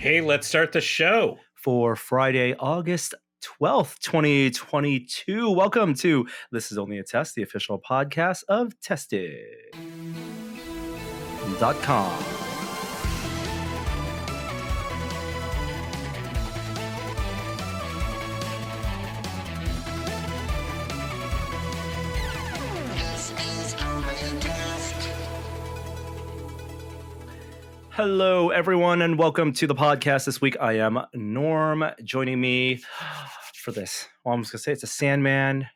Hey, let's start the show. For Friday, August 12th, 2022. Welcome to This Is Only a Test, the official podcast of Tested.com. Hello, everyone, and welcome to the podcast. This week, I am Norm. Joining me for this, well, I'm just gonna say it's a Sandman.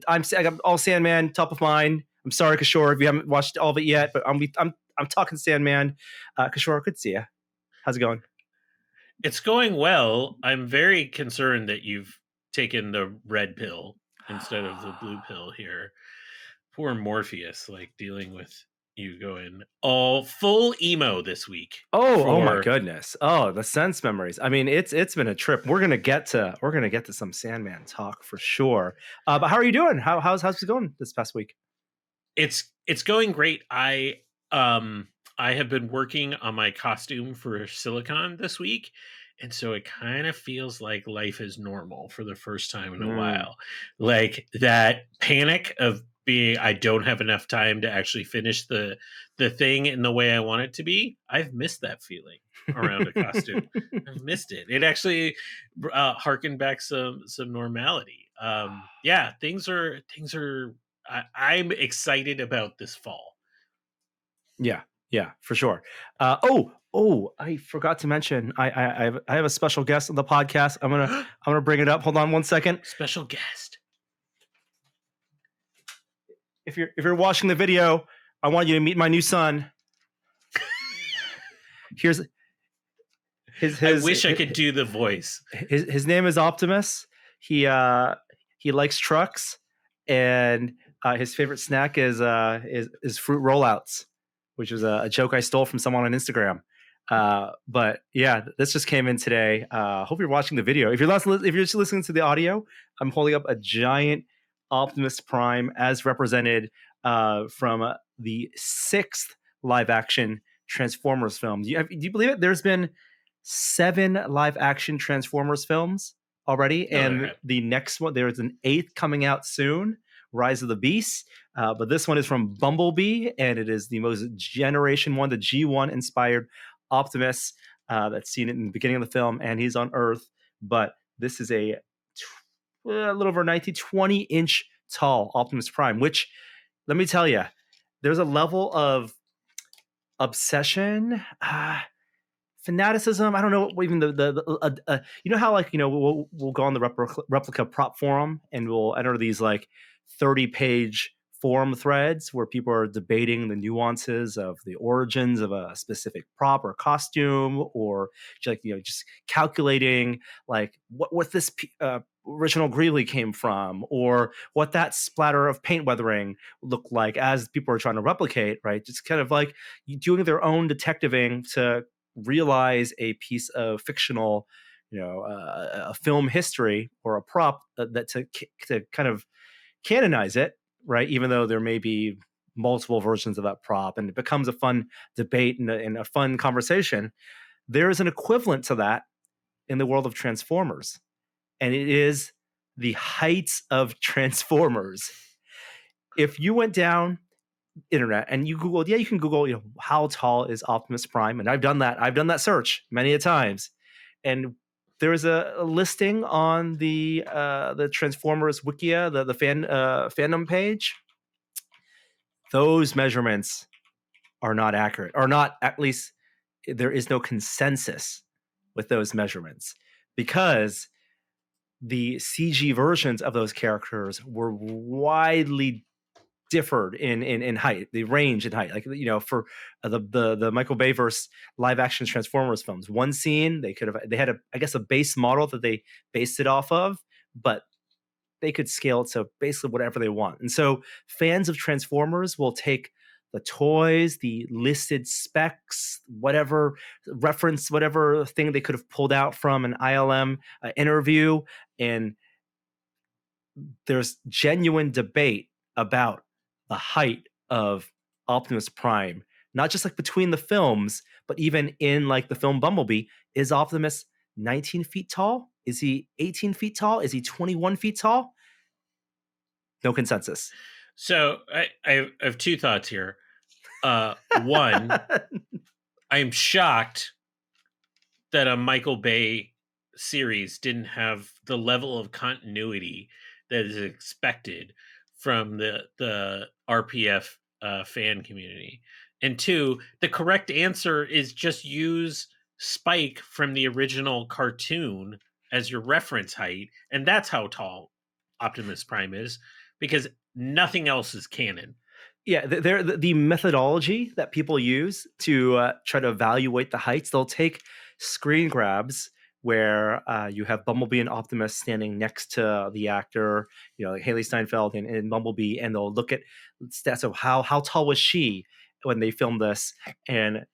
I got all Sandman top of mind. I'm sorry, Kishore, if you haven't watched all of it yet, but I'm talking Sandman. Kishore, good to see you. How's it going? It's going well. I'm very concerned that you've taken the red pill instead of the blue pill here. Poor Morpheus, like dealing with you going all full emo this week. Oh my goodness. Oh, the sense memories. I mean, it's been a trip. We're gonna get to some Sandman talk for sure. But how are you doing? How's it going this past week? It's going great. I have been working on my costume for Silicon this week, and so it kind of feels like life is normal for the first time in a while. Like that panic of being, I don't have enough time to actually finish the thing in the way I want it to be. I've missed that feeling around a costume. I've missed it. It actually harkened back some normality. Yeah, things are. I'm excited about this fall. Yeah, for sure. I forgot to mention I have a special guest on the podcast. I'm gonna bring it up. Hold on one second. Special guest. If you're watching the video, I want you to meet my new son. Here's his. I wish I could do the voice. His name is Optimus. He likes trucks, and his favorite snack is fruit rollouts, which was a joke I stole from someone on Instagram. But yeah, this just came in today. Hope you're watching the video. If you're just listening to the audio, I'm holding up a giant Optimus Prime as represented from the 6th live action Transformers film. Do you believe it? There's been 7 live action Transformers films already, and the next one, there's an 8th coming out soon, Rise of the Beasts. But this one is from Bumblebee, and it is the most Generation 1, the G1 inspired Optimus that's seen in the beginning of the film, and he's on Earth. But this is a little over 20-inch tall Optimus Prime, which, let me tell you, there's a level of obsession, fanaticism. I don't know what even the you know how, like, you know, we'll go on the replica prop forum and we'll enter these like 30-page forum threads where people are debating the nuances of the origins of a specific prop or costume, or like, you know, just calculating like what this original Greeley came from, or what that splatter of paint weathering looked like as people are trying to replicate, right? Just kind of like doing their own detectiving to realize a piece of fictional, you know, a film history or a prop that to kind of canonize it, right? Even though there may be multiple versions of that prop, and it becomes a fun debate and a fun conversation. There is an equivalent to that in the world of Transformers, and it is the heights of Transformers. If you went down internet and you Googled, you can Google, you know, how tall is Optimus Prime, and I've done that search many a times, and there is a listing on the Transformers Wikia, the fandom page. Those measurements are not accurate, or not, at least there is no consensus with those measurements, because the CG versions of those characters were widely differed in height, the range in height. Like, you know, for the Michael Bay verse live action Transformers films, one scene they had a base model that they based it off of, but they could scale it to basically whatever they want. And so fans of Transformers will take the toys, the listed specs, whatever reference, whatever thing they could have pulled out from an ILM interview, and there's genuine debate about the height of Optimus Prime, not just like between the films, but even in like the film Bumblebee. Is Optimus 19 feet tall? Is he 18 feet tall? Is he 21 feet tall? No consensus. So I have two thoughts here. One, I'm shocked that a Michael Bay series didn't have the level of continuity that is expected from the RPF fan community. And two, the correct answer is just use Spike from the original cartoon as your reference height, and that's how tall Optimus Prime is, because nothing else is canon. Yeah, the methodology that people use to try to evaluate the heights, they'll take screen grabs where you have Bumblebee and Optimus standing next to the actor, like Haley Steinfeld and Bumblebee, and they'll look at stats of how tall was she when they filmed this, and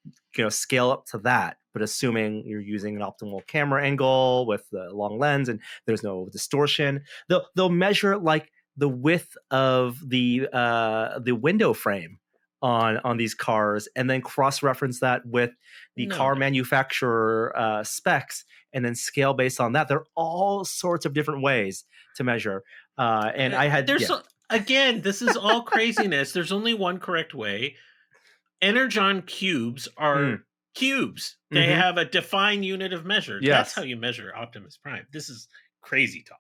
scale up to that. But assuming you're using an optimal camera angle with the long lens and there's no distortion, they'll measure like the width of the window frame on these cars, and then cross-reference that with the car manufacturer specs, and then scale based on that. There are all sorts of different ways to measure. And I had again, this is all craziness. There's only one correct way. Energon cubes are cubes. They have a defined unit of measure. Yes. That's how you measure Optimus Prime. This is crazy talk.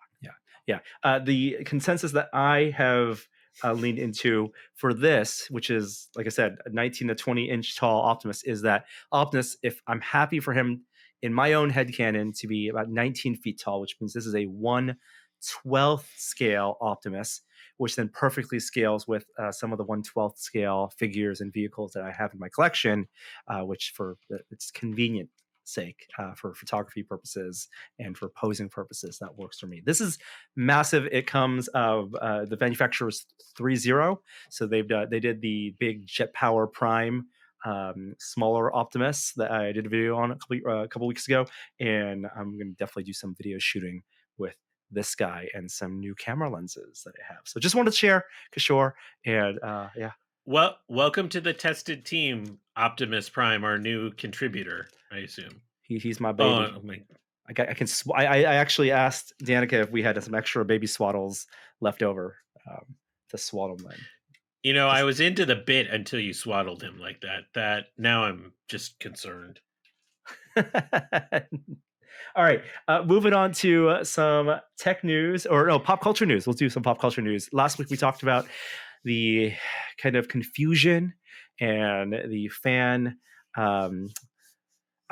Yeah. The consensus that I have leaned into for this, which is, like I said, a 19 to 20 inch tall Optimus, is that Optimus, if I'm happy for him in my own headcanon to be about 19 feet tall, which means this is a 1/12th scale Optimus, which then perfectly scales with some of the 1/12th scale figures and vehicles that I have in my collection, which for its convenient sake, for photography purposes and for posing purposes, that works for me. This is massive. It comes of the manufacturer's 3.0, so they did the big Jet Power Prime smaller Optimus that I did a video on a couple weeks ago, and I'm going to definitely do some video shooting with this guy and some new camera lenses that I have. So just wanted to share, Kishore, and yeah. Well, welcome to the tested team, Optimus Prime, our new contributor, I assume. He's my baby. I actually asked Danica if we had some extra baby swaddles left over to swaddle him in. I was into the bit until you swaddled him like that. That now I'm just concerned. All right, moving on to some tech news, or no, pop culture news. We'll do some pop culture news. Last week we talked about the kind of confusion and the fan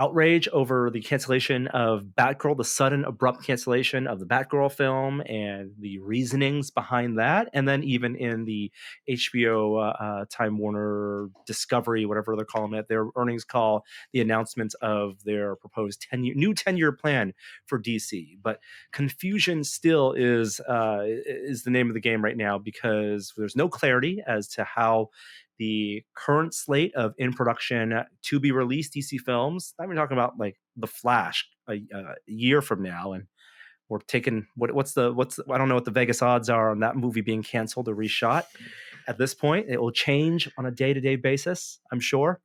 outrage over the cancellation of Batgirl, the sudden abrupt cancellation of the Batgirl film, and the reasonings behind that. And then even in the HBO Time Warner Discovery, whatever they're calling it, their earnings call, the announcement of their proposed new 10-year plan for DC. But confusion still is the name of the game right now, because there's no clarity as to how the current slate of in production to be released DC films. I'm talking about like The Flash a year from now, and we're taking what's I don't know what the Vegas odds are on that movie being canceled or reshot. At this point, it will change on a day-to-day basis, I'm sure.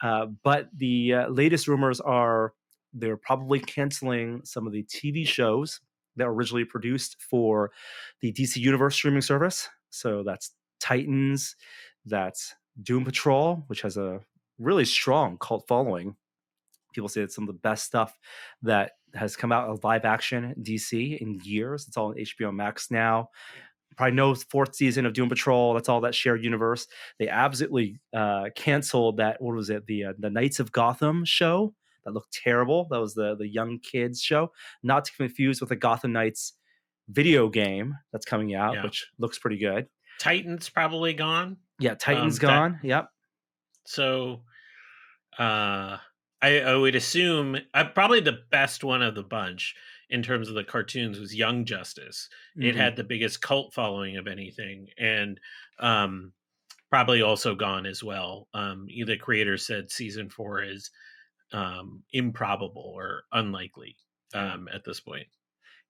But the latest rumors are they're probably canceling some of the TV shows that were originally produced for the DC Universe streaming service. So that's Titans, that's Doom Patrol, which has a really strong cult following. People say it's some of the best stuff that has come out of live action DC in years. It's all on HBO Max now. Probably no fourth season of Doom Patrol. That's all that shared universe. They absolutely canceled that. What was it? The Knights of Gotham show that looked terrible. That was the young kids show. Not to confuse with the Gotham Knights video game that's coming out, which looks pretty good. Titans probably gone. Yeah, Titan's gone. Yep. So I would assume probably the best one of the bunch in terms of the cartoons was Young Justice. Mm-hmm. It had the biggest cult following of anything, and probably also gone as well. The creator said season 4 is improbable or unlikely at this point.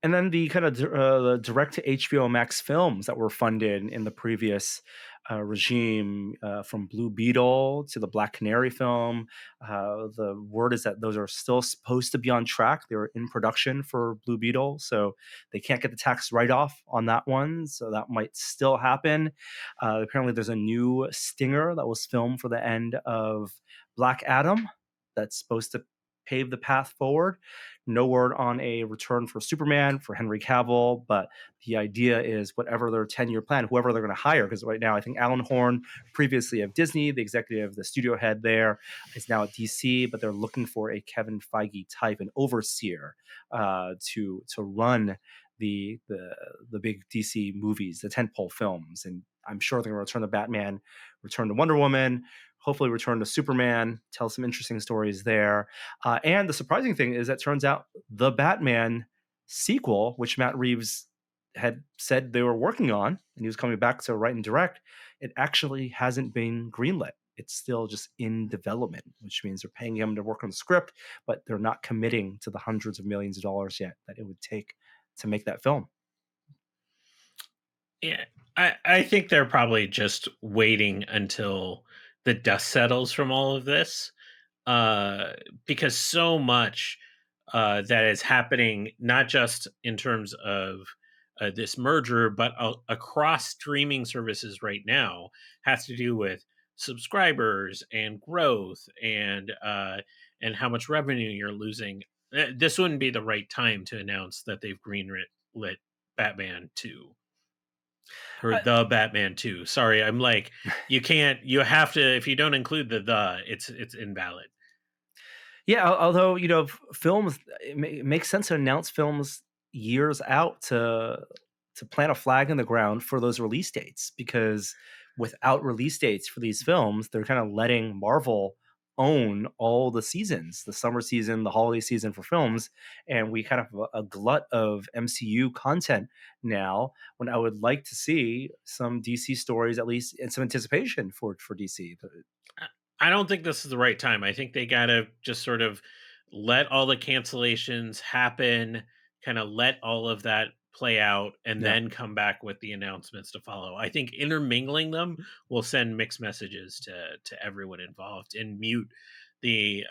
And then the kind of the direct to HBO Max films that were funded in the previous regime, from Blue Beetle to the Black Canary film. The word is that those are still supposed to be on track. They were in production for Blue Beetle, so they can't get the tax write off on that one. So that might still happen. Apparently, there's a new stinger that was filmed for the end of Black Adam that's supposed to pave the path forward. No word on a return for Superman for Henry Cavill, but the idea is whatever their 10-year plan, whoever they're going to hire, because right now I think Alan Horn, previously of Disney, the executive, the studio head there, is now at DC, but they're looking for a Kevin Feige type, an overseer, to run the big DC movies, the tentpole films, and I'm sure they're going to return to Batman, return to Wonder Woman, hopefully return to Superman, tell some interesting stories there. And the surprising thing is that turns out the Batman sequel, which Matt Reeves had said they were working on, and he was coming back to write and direct, it actually hasn't been greenlit. It's still just in development, which means they're paying him to work on the script, but they're not committing to the hundreds of millions of dollars yet that it would take to make that film. Yeah, I think they're probably just waiting until the dust settles from all of this, uh, because so much that is happening, not just in terms of this merger, but across streaming services right now, has to do with subscribers and growth and how much revenue you're losing. This wouldn't be the right time to announce that they've greenlit lit Batman 2 or I, the Batman 2. Sorry, I'm like, you have to, if you don't include it's invalid. Yeah, although films, it makes sense to announce films years out to plant a flag in the ground for those release dates, because without release dates for these films, they're kind of letting Marvel own all the seasons, the summer season, the holiday season for films, and we kind of have a glut of MCU content now. When I would like to see some DC stories, at least in some anticipation for DC. I don't think this is the right time. I think they gotta just sort of let all the cancellations happen, kind of let all of that play out, and Yeah, then come back with the announcements to follow. I think intermingling them will send mixed messages to everyone involved and mute the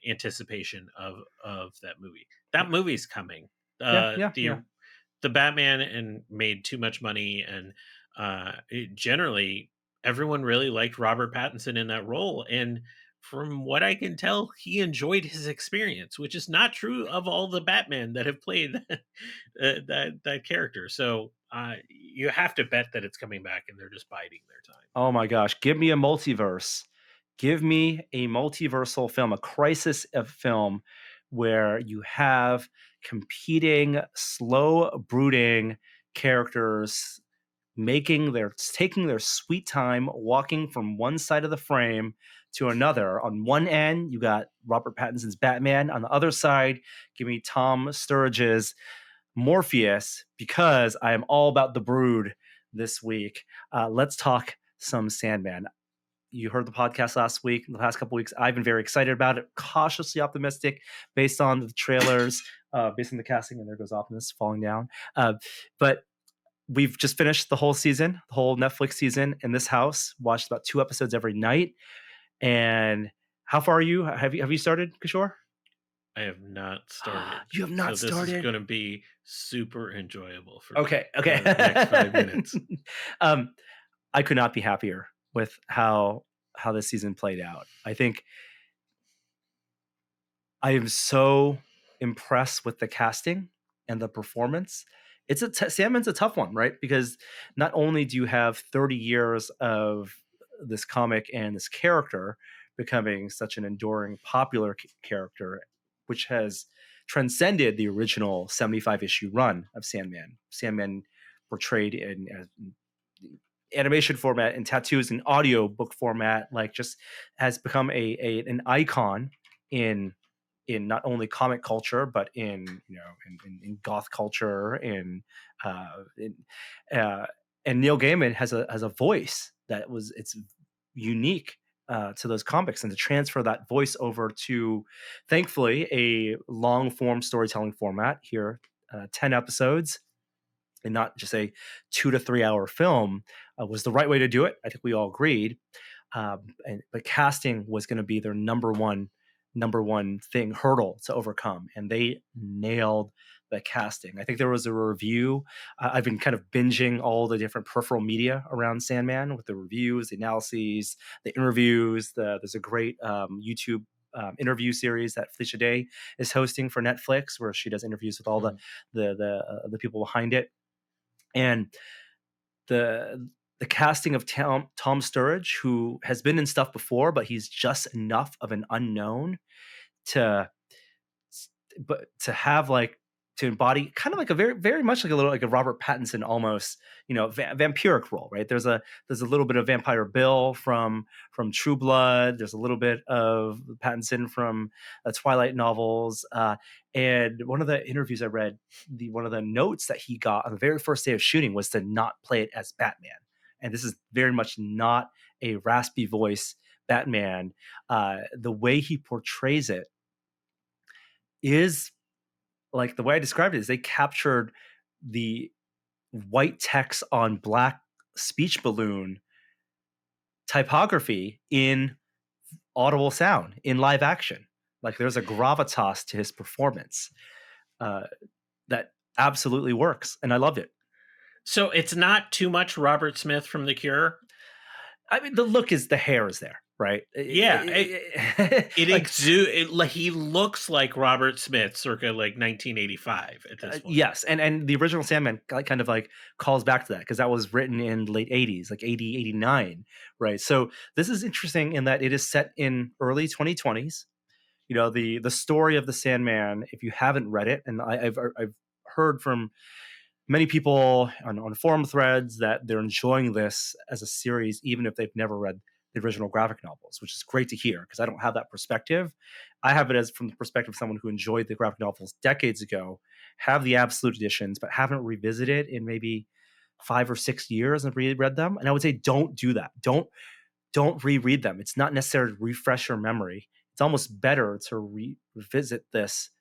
anticipation of that movie. That movie's coming. yeah, Uh, yeah, yeah. the Batman and made too much money, and generally everyone really liked Robert Pattinson in that role. And from what I can tell, he enjoyed his experience, which is not true of all the Batman that have played that character. So you have to bet that it's coming back, and they're just biding their time. Oh my gosh, give me a multiverse. Give me a multiversal film, a crisis of film where you have competing, slow brooding characters taking their sweet time walking from one side of the frame to another. On one end, you got Robert Pattinson's Batman. On the other side, give me Tom Sturridge's Morpheus, because I am all about the brood this week. Let's talk some Sandman. You heard the podcast last week, the past couple weeks. I've been very excited about it, cautiously optimistic based on the trailers, based on the casting. And there goes Optimus falling down. But we've just finished the whole season, the whole Netflix season in this house. Watched about 2 episodes every night. And how far are you? Have you started, Kishore? I have not started. You have So not this is started. going to be super enjoyable for Okay, okay. the next 5 minutes. um, I could not be happier with how this season played out. I think I am so impressed with the casting and the performance. Sandman's a tough one, right? Because not only do you have 30 years of this comic and this character becoming such an enduring, popular character, which has transcended the original 75 issue run of Sandman. Sandman portrayed in animation format and tattoos in audio book format, like just has become an icon in not only comic culture but in in goth culture, in and Neil Gaiman has a voice it's unique to those comics, and to transfer that voice over to, thankfully, a long form storytelling format here 10 episodes and not just a 2 to 3 hour film was the right way to do it. I think we all agreed. But casting was going to be their number one thing hurdle to overcome, and they nailed the casting. I think there was a review. I've been kind of binging all the different peripheral media around Sandman with the reviews, the analyses, the interviews. There's a great YouTube interview series that Felicia Day is hosting for Netflix, where she does interviews with all the people behind it, and the casting of Tom Sturridge, who has been in stuff before, but he's just enough of an unknown to have like to embody kind of like a very much like a little like a Robert Pattinson almost, vampiric role, right? There's a little bit of Vampire Bill from True Blood. There's a little bit of Pattinson from Twilight novels. And one of the interviews I read, one of the notes that he got on the very first day of shooting was to not play it as Batman. And this is very much not a raspy voice Batman. The way he portrays it is like the way I described it is they captured the white text on black speech balloon typography in audible sound in live action. Like there's a gravitas to his performance that absolutely works, and I loved it. So it's not too much Robert Smith from The Cure? I mean, the hair is there, right? Yeah, he looks like Robert Smith circa like 1985 at this point. Yes, and the original Sandman kind of like calls back to that because that was written in the late 80s, like 80, 89, right? So this is interesting in that it is set in early 2020s. The story of the Sandman, if you haven't read it, and I've heard from many people on forum threads that they're enjoying this as a series, even if they've never read the original graphic novels, which is great to hear because I don't have that perspective. I have it as from the perspective of someone who enjoyed the graphic novels decades ago, have the absolute editions, but haven't revisited in maybe 5 or 6 years and reread them. And I would say, don't do that. Don't reread them. It's not necessary to refresh your memory. It's almost better to revisit this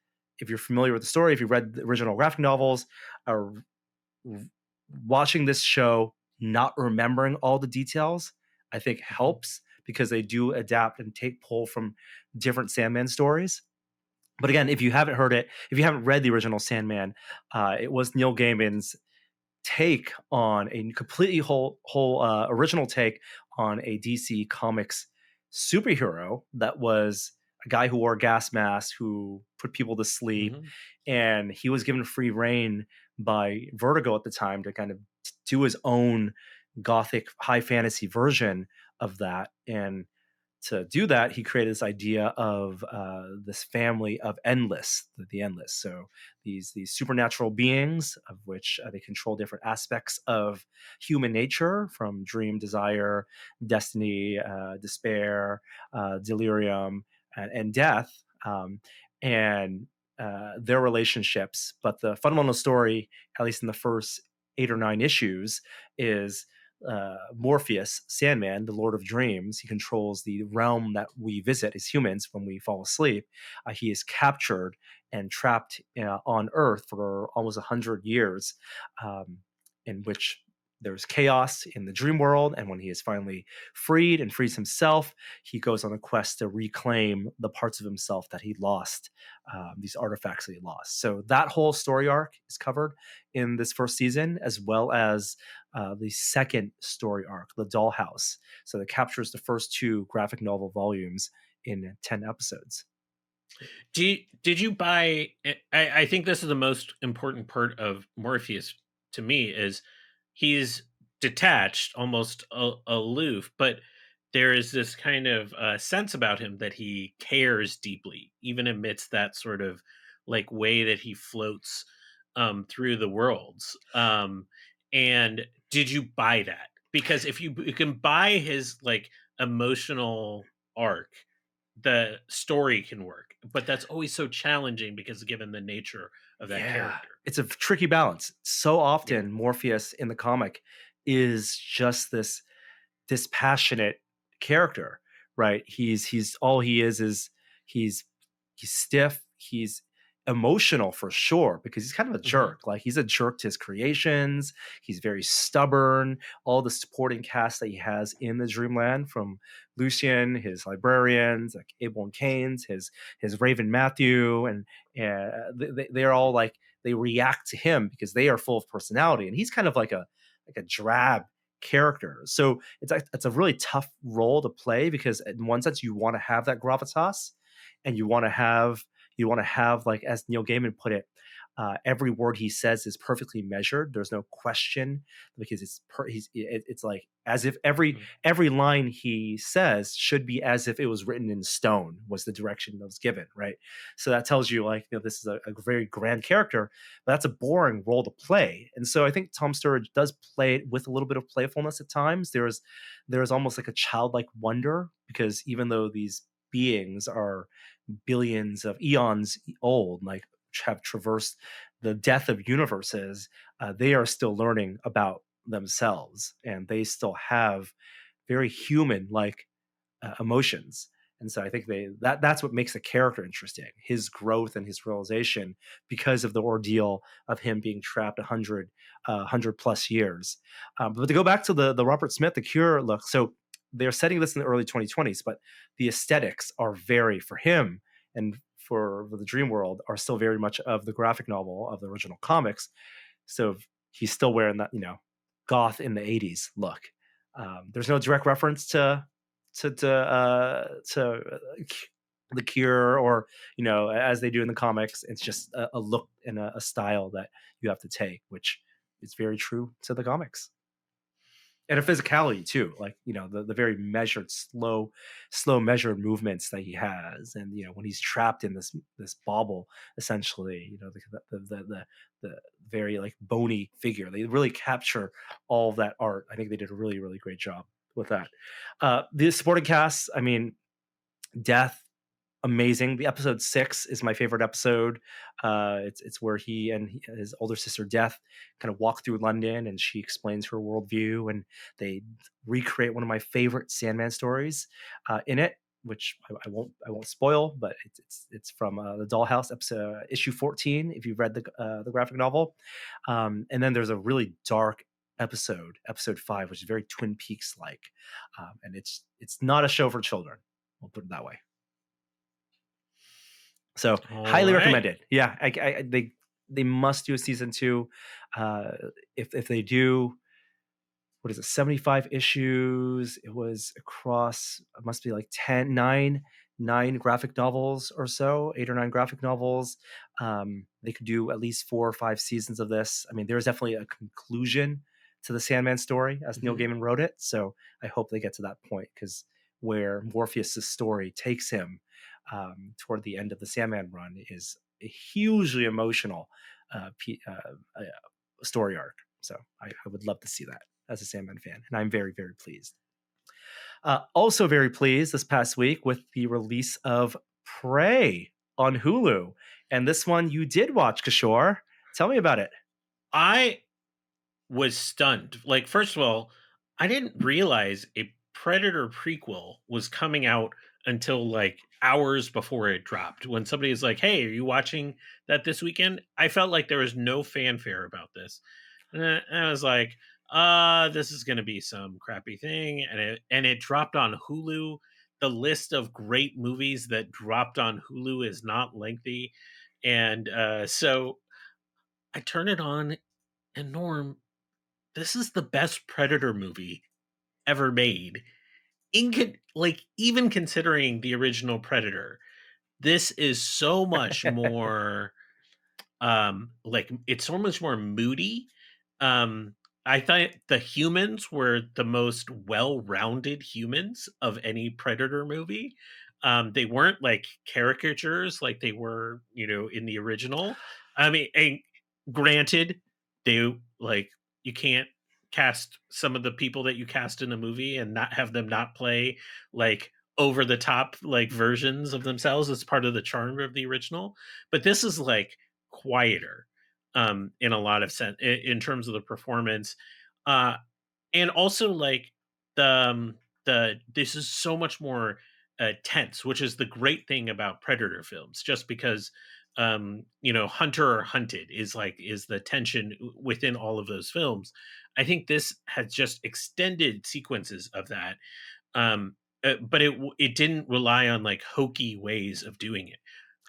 if you're familiar with the story, if you read the original graphic novels, or watching this show, not remembering all the details, I think helps because they do adapt and take pull from different Sandman stories. But again, if you haven't heard it, if you haven't read the original Sandman, it was Neil Gaiman's take on a completely whole original take on a DC Comics superhero that was a guy who wore a gas mask who put people to sleep, and he was given free reign by Vertigo at the time to kind of do his own gothic high fantasy version of that. And to do that, he created this idea of this family of endless, the endless. So these supernatural beings, of which they control different aspects of human nature, from dream, desire, destiny, despair, delirium, and death, and their relationships. But the fundamental story, at least in the first 8 or 9 issues, is Morpheus, Sandman, the Lord of Dreams. He controls the realm that we visit as humans when we fall asleep. He is captured and trapped on Earth for almost 100 years, in which there's chaos in the dream world. And when he is finally freed and frees himself, he goes on a quest to reclaim the parts of himself that he lost, these artifacts that he lost. So that whole story arc is covered in this first season, as well as the second story arc, The Dollhouse. So it captures the first 2 graphic novel volumes in 10 episodes. Did you buy? I think this is the most important part of Morpheus to me is he's detached, almost aloof, but there is this kind of sense about him that he cares deeply, even amidst that sort of like way that he floats through the worlds. And did you buy that? Because if you can buy his like emotional arc, the story can work, but that's always so challenging because given the nature of that character. It's a tricky balance. So often Morpheus in the comic is just this dispassionate character, right? He's all he is he's stiff, he's emotional for sure because he's kind of a Hmm. jerk. Like he's a jerk to his creations. He's very stubborn. All the supporting cast that he has in the Dreamland, from Lucian, his librarians, like Abel and Cain's, his Raven Matthew, and they're all like they react to him because they are full of personality, and he's kind of like a drab character. So it's a really tough role to play because in one sense you want to have that gravitas, and you want to have like as Neil Gaiman put it, every word he says is perfectly measured. There's no question because it's like as if every line he says should be as if it was written in stone was the direction that was given, right? So that tells you like this is a very grand character, but that's a boring role to play. And so I think Tom Sturridge does play it with a little bit of playfulness at times. There is almost like a childlike wonder because even though these beings are billions of eons old, like have traversed the death of universes, they are still learning about themselves, and they still have very human like emotions. And so I think that's what makes the character interesting, his growth and his realization because of the ordeal of him being trapped 100 plus years. But to go back to the Robert Smith, the Cure look, so they're setting this in the early 2020s, but the aesthetics are very for him and for the dream world are still very much of the graphic novel of the original comics. So he's still wearing that goth in the 80s look. There's no direct reference to the Cure, or as they do in the comics. It's just a look and a style that you have to take, which is very true to the comics, and a physicality too, like the very measured, slow measured movements that he has. And when he's trapped in this bauble, essentially, the very like bony figure, they really capture all of that art. I think they did a really really great job with that. The supporting cast, I mean, Death, amazing. The episode 6 is my favorite episode. It's where he and his older sister Death kind of walk through London, and she explains her worldview, and they recreate one of my favorite Sandman stories in it, which I won't spoil, but it's from the Dollhouse episode, issue 14. If you've read the graphic novel, and then there's a really dark episode 5, which is very Twin Peaks like, and it's not a show for children. We'll put it that way. So All highly right. recommended. Yeah, they must do a season 2. Uh, if they do, what is it? 75 issues. It was across. It must be like 9 graphic novels or so, 8 or 9 graphic novels. They could do at least 4 or 5 seasons of this. I mean, there's definitely a conclusion to the Sandman story as Neil Mhm. Gaiman wrote it. So I hope they get to that point, because where Morpheus's story takes him toward the end of the Sandman run is a hugely emotional story arc. So I would love to see that as a Sandman fan, and I'm very, very pleased. Also, very pleased this past week with the release of Prey on Hulu, and this one you did watch, Kishore. Tell me about it. I was stunned. Like, first of all, I didn't realize a Predator prequel was coming out until like hours before it dropped. When somebody is like, "Hey, are you watching that this weekend?" I felt like there was no fanfare about this, and I was like, this is going to be some crappy thing." And it dropped on Hulu. The list of great movies that dropped on Hulu is not lengthy, and so I turn it on, and Norm, this is the best Predator movie ever made. Like, even considering the original Predator, this is so much more like, it's so much more moody. um I thought the humans were the most well-rounded humans of any Predator movie. They weren't like caricatures like they were, in the original. I mean, and granted, they like, you can't cast some of the people that you cast in the movie and not have them not play like over the top like versions of themselves. It's part of the charm of the original. But this is like quieter, in a lot of sense, in terms of the performance, uh and also like the this is so much more tense, which is the great thing about Predator films. Just because, hunter or hunted is the tension within all of those films. I think this has just extended sequences of that, but it didn't rely on like hokey ways of doing it.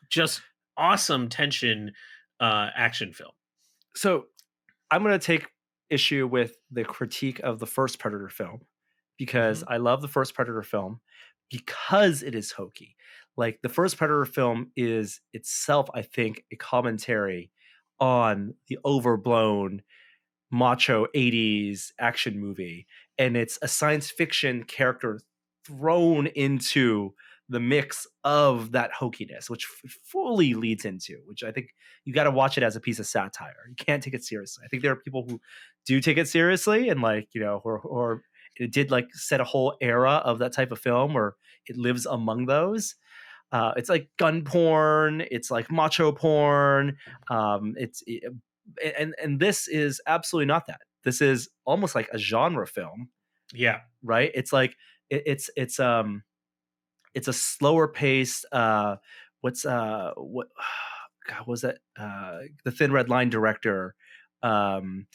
Just awesome tension, action film. So I'm going to take issue with the critique of the first Predator film because Hmm. I love the first Predator film because it is hokey. Like the first Predator film is itself, I think, a commentary on the overblown macho 80s action movie. And it's a science fiction character thrown into the mix of that hokiness, which fully leads into, which I think you got to watch it as a piece of satire. You can't take it seriously. I think there are people who do take it seriously and like, or it did like set a whole era of that type of film where it lives among those. It's like gun porn. It's like macho porn. And this is absolutely not that. This is almost like a genre film, Yeah. right? It's like it's a slower pace. What God was that? The Thin Red Line director. Um,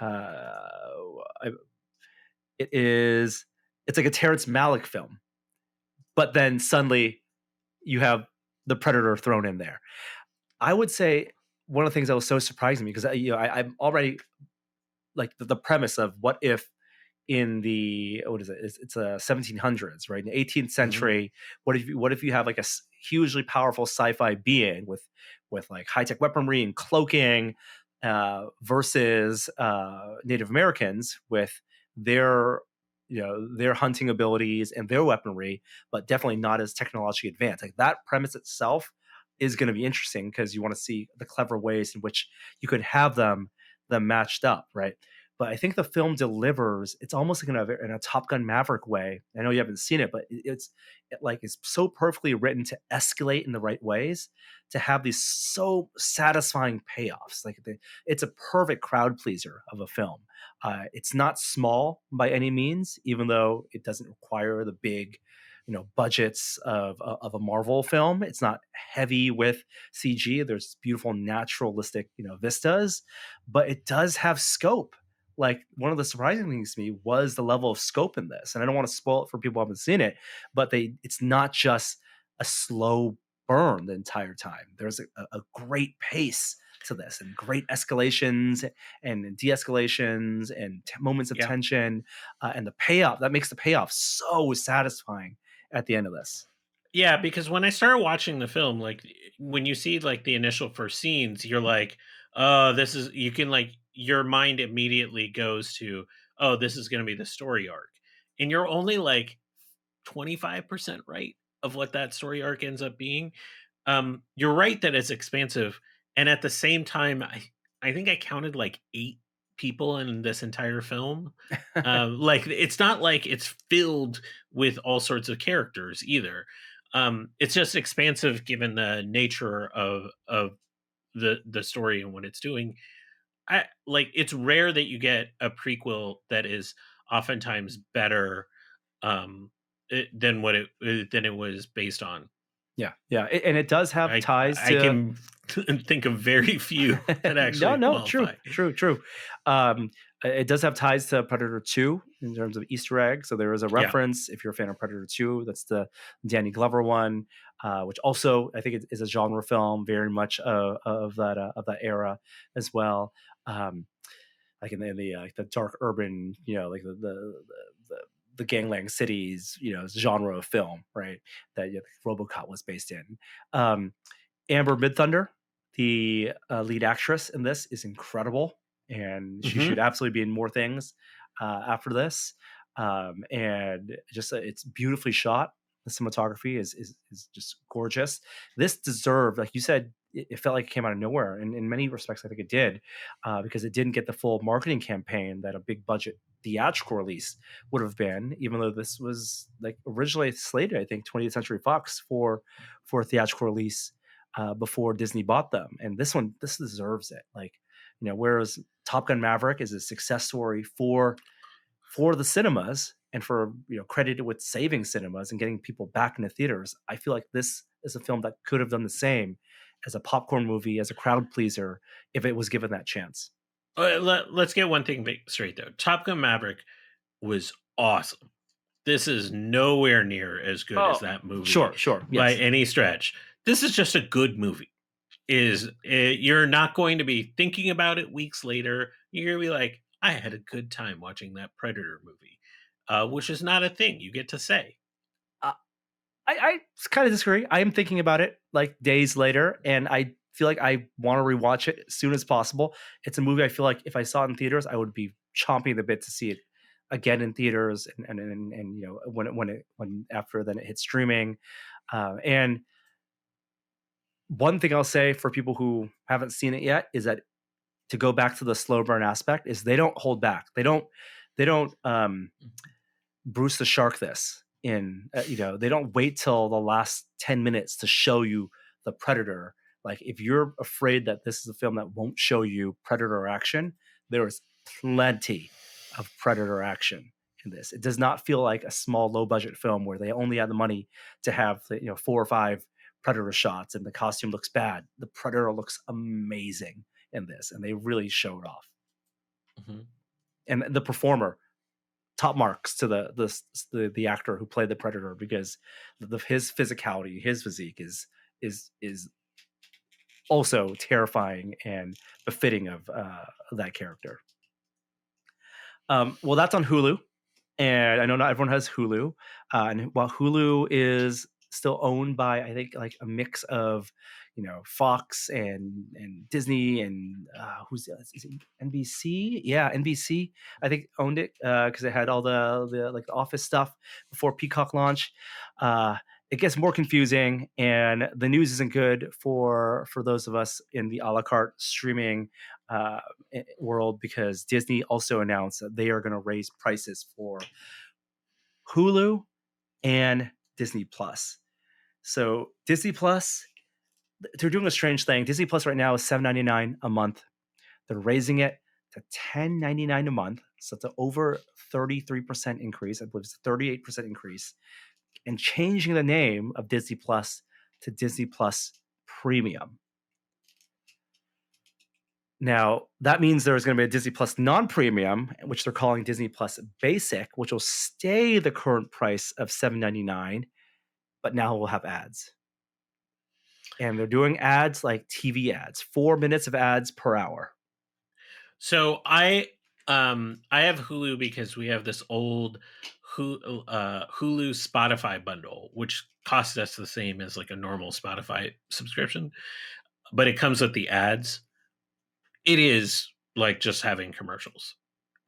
uh, it is. It's like a Terrence Malick film, but then suddenly you have the Predator thrown in there. I would say one of the things that was so surprising me because I'm already like the premise of what if in the what is it? It's a 1700s, right? In the 18th Hmm. century, what if you have like a hugely powerful sci-fi being with like high tech weaponry and cloaking versus Native Americans with their their hunting abilities and their weaponry, but definitely not as technologically advanced. Like that premise itself is going to be interesting because you want to see the clever ways in which you could have them matched up, right? But I think the film delivers. It's almost like in a Top Gun Maverick way. I know you haven't seen it, but it's so perfectly written to escalate in the right ways, to have these so satisfying payoffs. It's a perfect crowd pleaser of a film. It's not small by any means, even though it doesn't require the big, budgets of a Marvel film. It's not heavy with CG. There's beautiful naturalistic, vistas, but it does have scope. Like one of the surprising things to me was the level of scope in this. And I don't want to spoil it for people who haven't seen it, but it's not just a slow burn the entire time. There's a great pace to this and great escalations and de-escalations and moments of Yeah. tension and the payoff that makes the payoff so satisfying at the end of this. Yeah, because when I started watching the film, like when you see like the initial first scenes, you're like, "Oh, this is," you can like your mind immediately goes to, "Oh, this is going to be the story arc." And you're only like 25% right of what that story arc ends up being. You're right that it's expansive, and at the same time, I think I counted like 8 people in this entire film. Like it's not like it's filled with all sorts of characters either. It's just expansive given the nature of the story and what it's doing. I like it's rare that you get a prequel that is oftentimes better, than than it was based on. Yeah, yeah, and it does have I ties I to can think of very few that no, actually no, true, qualify. true, true. Um, it does have ties to Predator 2 in terms of Easter eggs. So there is a Yeah. reference if you're a fan of Predator 2. That's the Danny Glover one, which also I think is a genre film, very much of that era as well. Um, like in the dark urban, like the the gangland cities, genre of film, right? That RoboCop was based in. Um, Amber Midthunder, the lead actress in this, is incredible, and she should Hmm. absolutely be in more things after this. And just it's beautifully shot. The cinematography is just gorgeous. This deserved, like you said, it felt like it came out of nowhere, and in many respects, I think it did, because it didn't get the full marketing campaign that a big budget theatrical release would have been, even though this was like originally slated, I think, 20th Century Fox for a theatrical release before Disney bought them. And this deserves it. Like, whereas Top Gun Maverick is a success story for the cinemas, and for credited with saving cinemas and getting people back into theaters. I feel like this is a film that could have done the same as a popcorn movie, as a crowd pleaser, if it was given that chance. Let's get one thing straight though. Top Gun Maverick was awesome. This is nowhere near as good as Oh, that movie sure, by yes. any stretch. This is just a good movie. You're not going to be thinking about it weeks later. You're gonna be like, I had a good time watching that Predator movie, which is not a thing you get to say. Uh, I kind of disagree. I am thinking about it like days later, and I feel like I want to rewatch it as soon as possible. It's a movie I feel like if I saw it in theaters, I would be chomping the bit to see it again in theaters, and when after then it hits streaming. And one thing I'll say for people who haven't seen it yet is that, to go back to the slow burn aspect, is they don't hold back. They don't Bruce the Shark this in, they don't wait till the last 10 minutes to show you the Predator. Like, if you're afraid that this is a film that won't show you Predator action, there is plenty of Predator action in this. It does not feel like a small, low budget film where they only had the money to have 4 or 5 Predator shots and the costume looks bad. The Predator looks amazing in this, and they really show it off. Mhm. And the performer, top marks to the actor who played the Predator, because his physicality, his physique is also terrifying and befitting of that character. Well, that's on Hulu, and I know not everyone has Hulu. And while Hulu is still owned by, I think, like a mix of, Fox and Disney and is it NBC? Yeah, NBC. I think owned it because it had all the like the Office stuff before Peacock launch. It gets more confusing, and the news isn't good for those of us in the a la carte streaming world, because Disney also announced that they are going to raise prices for Hulu and Disney Plus. So Disney Plus, they're doing a strange thing. Disney Plus right now is $7.99 a month. They're raising it to $10.99 a month. So it's an over 33% increase. I believe it's a 38% increase. And changing the name of Disney Plus to Disney Plus Premium. Now, that means there's going to be a Disney Plus non-premium, which they're calling Disney Plus Basic, which will stay the current price of $7.99, but now we'll have ads. And they're doing ads like TV ads, 4 minutes of ads per hour. So I have Hulu because we have this old Hulu Spotify bundle, which costs us the same as like a normal Spotify subscription, but it comes with the ads. It is like just having commercials.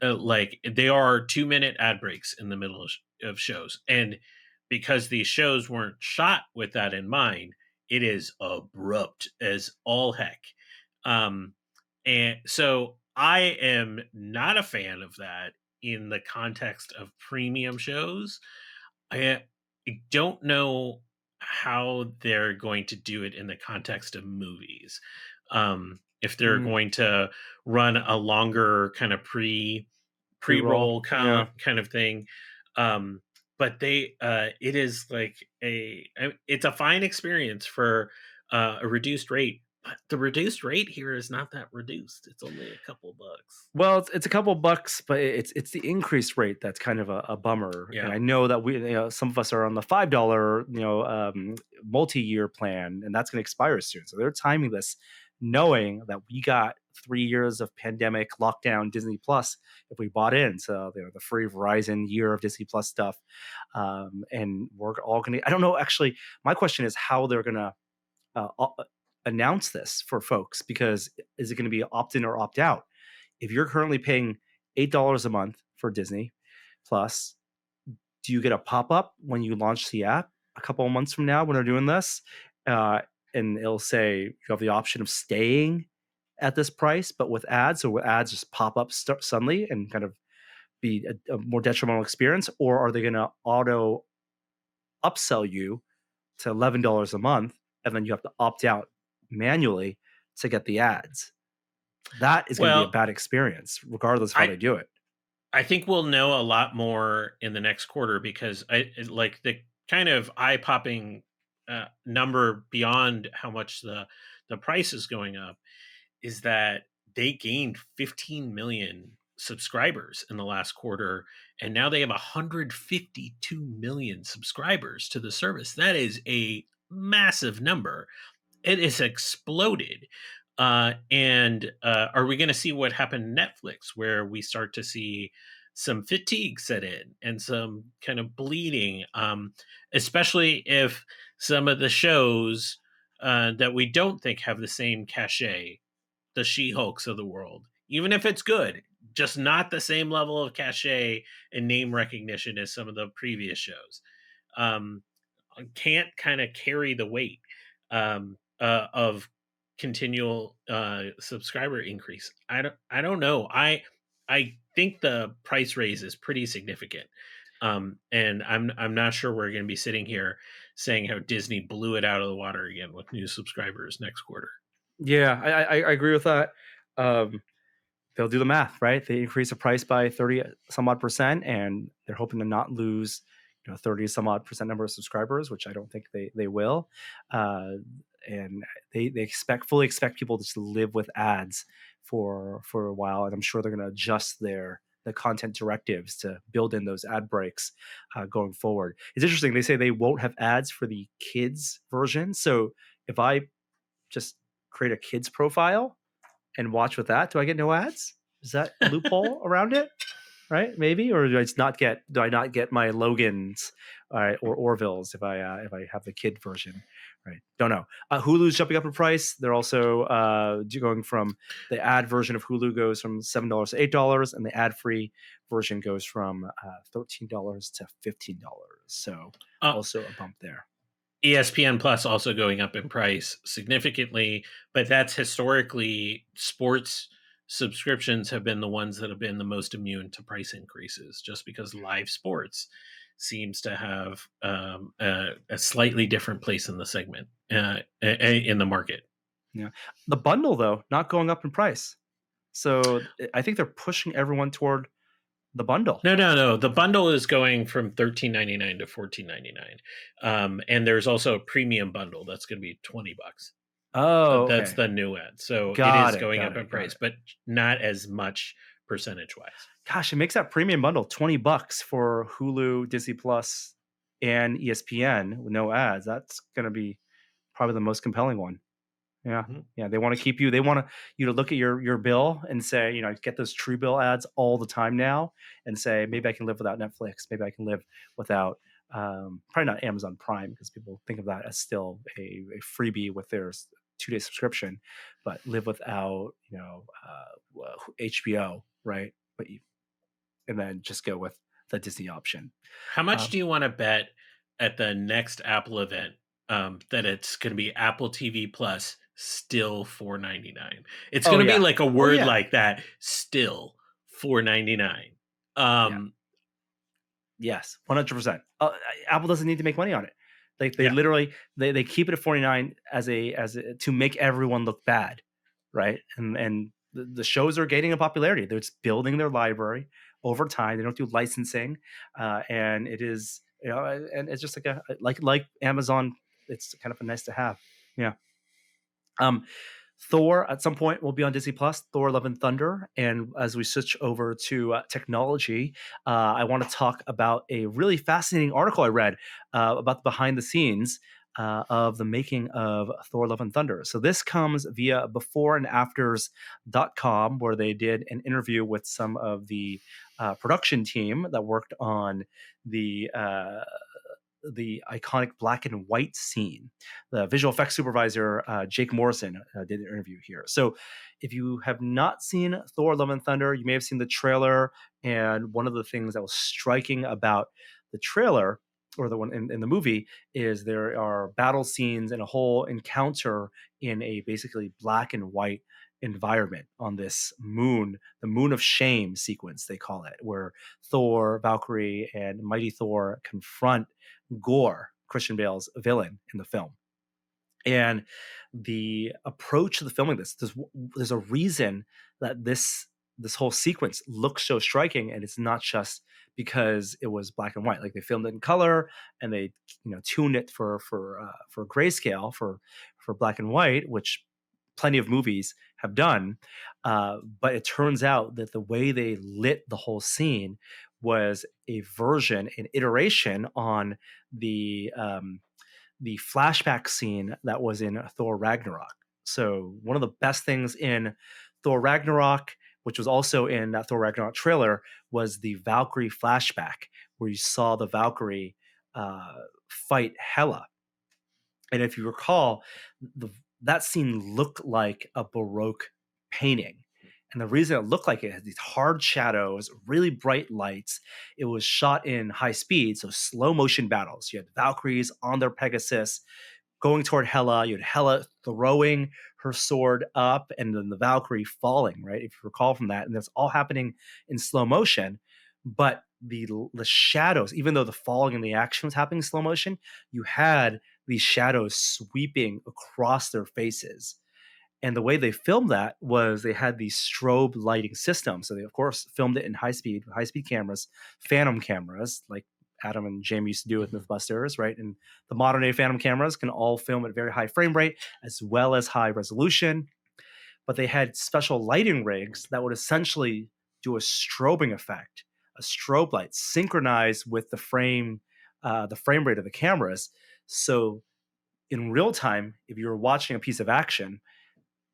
Like, they are 2-minute ad breaks in the middle of shows, and because these shows weren't shot with that in mind, it is abrupt as all heck. Um, and so I am not a fan of that in the context of premium shows. I don't know how they're going to do it in the context of movies. If they're going to run a longer kind of pre-roll Pre-roll, yeah. kind of thing. But it is like it's a fine experience for a reduced rate. But the reduced rate here is not that reduced. It's only a couple bucks. Well, it's a couple bucks, but it's the increased rate that's kind of a bummer. Yeah. And I know that some of us are on the $5 multi-year plan, and that's going to expire soon. So they're timing this, knowing that we got 3 years of pandemic lockdown Disney Plus if we bought in. So the free Verizon year of Disney Plus stuff, and we're all going to. I don't know. Actually, my question is how they're going to announce this for folks, because is it going to be opt in or opt out? If you're currently paying $8 a month for Disney Plus, do you get a pop-up when you launch the app a couple of months from now when they're doing this? And it'll say you have the option of staying at this price, but with ads, or with ads just pop up suddenly and kind of be a more detrimental experience? Or are they going to auto upsell you to $11 a month, and then you have to opt out manually to get the ads? That is going to be a bad experience, regardless of how they do it. I think we'll know a lot more in the next quarter because like the kind of eye popping number beyond how much the price is going up is that they gained 15 million subscribers in the last quarter, and now they have 152 million subscribers to the service. That is a massive number. It has exploded. And are we going to see what happened to Netflix, where we start to see some fatigue set in and some kind of bleeding, especially if some of the shows that we don't think have the same cachet, the She-Hulks of the world, even if it's good, just not the same level of cachet and name recognition as some of the previous shows. Um, can't kind of carry the weight of continual subscriber increase. I don't know. I think the price raise is pretty significant. And I'm not sure we're going to be sitting here saying how Disney blew it out of the water again with new subscribers next quarter. Yeah, I agree with that. Um, they'll do the math, right? They increase the price by 30 some odd percent, and they're hoping to not lose, 30 some odd percent number of subscribers, which I don't think they will. Uh, and they fully expect people to just live with ads for a while, and I'm sure they're going to adjust the content directives to build in those ad breaks going forward. It's interesting. They say they won't have ads for the kids version. So if I just create a kids profile and watch with that, do I get no ads? Is that a loophole around it? Right? Maybe, or do I not get my Logans or Orvilles if I have the kid version? Right? Don't know. Hulu's jumping up in price. They're also going from the ad version of Hulu goes from $7 to $8, and the ad free version goes from $13 to $15. So Uh, also a bump there. ESPN Plus also going up in price significantly, but that's historically sports subscriptions have been the ones that have been the most immune to price increases, just because live sports seems to have a slightly different place in the segment in the market. Yeah, the bundle though not going up in price, so I think they're pushing everyone toward the bundle. No, no, no. The bundle is going from $13.99 to $14.99, and there's also a premium bundle that's going to be $20. Oh, That's okay. the new ad. So it Got is it. going Got up it. in Got price, it. but not as much percentage wise. Gosh, it makes that premium bundle $20 for Hulu, Disney Plus, and ESPN with no ads. That's going to be probably the most compelling one. Yeah, Mhm. yeah. They want to keep you. They want you to look at your bill and say, get those True Bill ads all the time now, and say maybe I can live without Netflix. Maybe I can live without probably not Amazon Prime, because people think of that as still a freebie with their 2-day subscription, but live without HBO, right? And then just go with the Disney option. How much Um, do you want to bet at the next Apple event that it's going to be Apple TV Plus still $4.99? It's oh going to be yeah, like a oh word yeah, like that, still $4.99. yeah. Yes, 100%. Apple doesn't need to make money on it. Like they Yeah. literally they keep it at 49 as a to make everyone look bad, right? And the shows are gaining a popularity. They're just building their library over time. They don't do licensing, and it is and it's just like like Amazon. It's kind of a nice to have. Yeah. Um, Thor at some point will be on Disney Plus, Thor Love and Thunder. And as we switch over to technology, I want to talk about a really fascinating article I read about the behind the scenes of the making of Thor Love and Thunder. So this comes via beforeandafters.com, where they did an interview with some of the production team that worked on the iconic black and white scene. The visual effects supervisor, Jake Morrison, did an interview here. So if you have not seen Thor Love and Thunder, you may have seen the trailer. And one of the things that was striking about the trailer, or the one in the movie, is there are battle scenes and a whole encounter in a basically black and white environment on this moon, the moon of shame sequence, they call it, where Thor, Valkyrie, and Mighty Thor confront Gore, Christian Bale's villain in the film. And the approach to the filming there's a reason that this whole sequence looks so striking, and it's not just because it was black and white. Like they filmed it in color, and they tuned it for grayscale for black and white, which plenty of movies have done. But it turns out that the way they lit the whole scene was a version, an iteration on the flashback scene that was in Thor Ragnarok. So one of the best things in Thor Ragnarok, which was also in that Thor Ragnarok trailer, was the Valkyrie flashback, where you saw the Valkyrie fight Hela. And if you recall, the, that scene looked like a Baroque painting. And the reason it looked like it had these hard shadows, really bright lights. It was shot in high speed, so slow motion battles. You had Valkyries on their Pegasus going toward Hela. You had Hela throwing her sword up, and then the Valkyrie falling, right? If you recall from that. And that's all happening in slow motion. But the shadows, even though the falling and the action was happening in slow motion, you had these shadows sweeping across their faces. And the way they filmed that was they had these strobe lighting systems. So they, of course, filmed it in high speed cameras, phantom cameras, like Adam and Jamie used to do with Mythbusters, right? And the modern day phantom cameras can all film at very high frame rate as well as high resolution. But they had special lighting rigs that would essentially do a strobing effect, a strobe light synchronized with the frame rate of the cameras. So in real time, if you were watching a piece of action,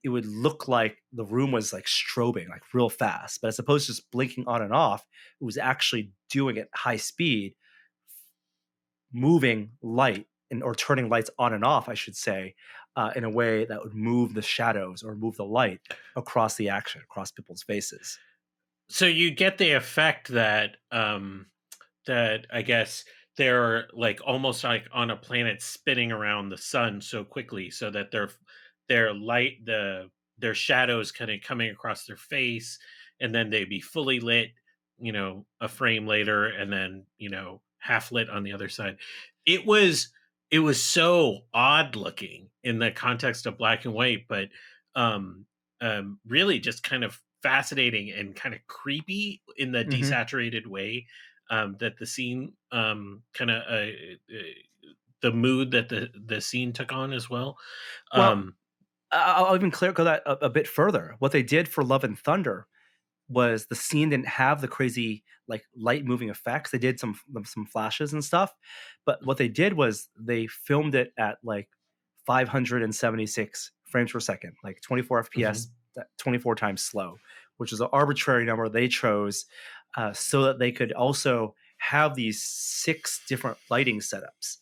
it would look like the room was like strobing, like real fast. But as opposed to just blinking on and off, it was actually doing it high speed, moving light or turning lights on and off, I should say, in a way that would move the shadows or move the light across the action, across people's faces. So you get the effect that that I guess they're like almost like on a planet spinning around the sun so quickly, so that their light their shadows kind of coming across their face, and then they'd be fully lit, a frame later, and then half lit on the other side. It was so odd looking in the context of black and white, but um really just kind of fascinating and kind of creepy in the Mm-hmm. desaturated way, that the scene kind of the mood that the scene took on as well. Well, um I'll even go that a bit further. What they did for Love and Thunder was the scene didn't have the crazy like light moving effects. They did some flashes and stuff, but what they did was they filmed it at like 576 frames per second, like 24 FPS, mhm. 24 times slow, which is an arbitrary number they chose, so that they could also have these 6 different lighting setups.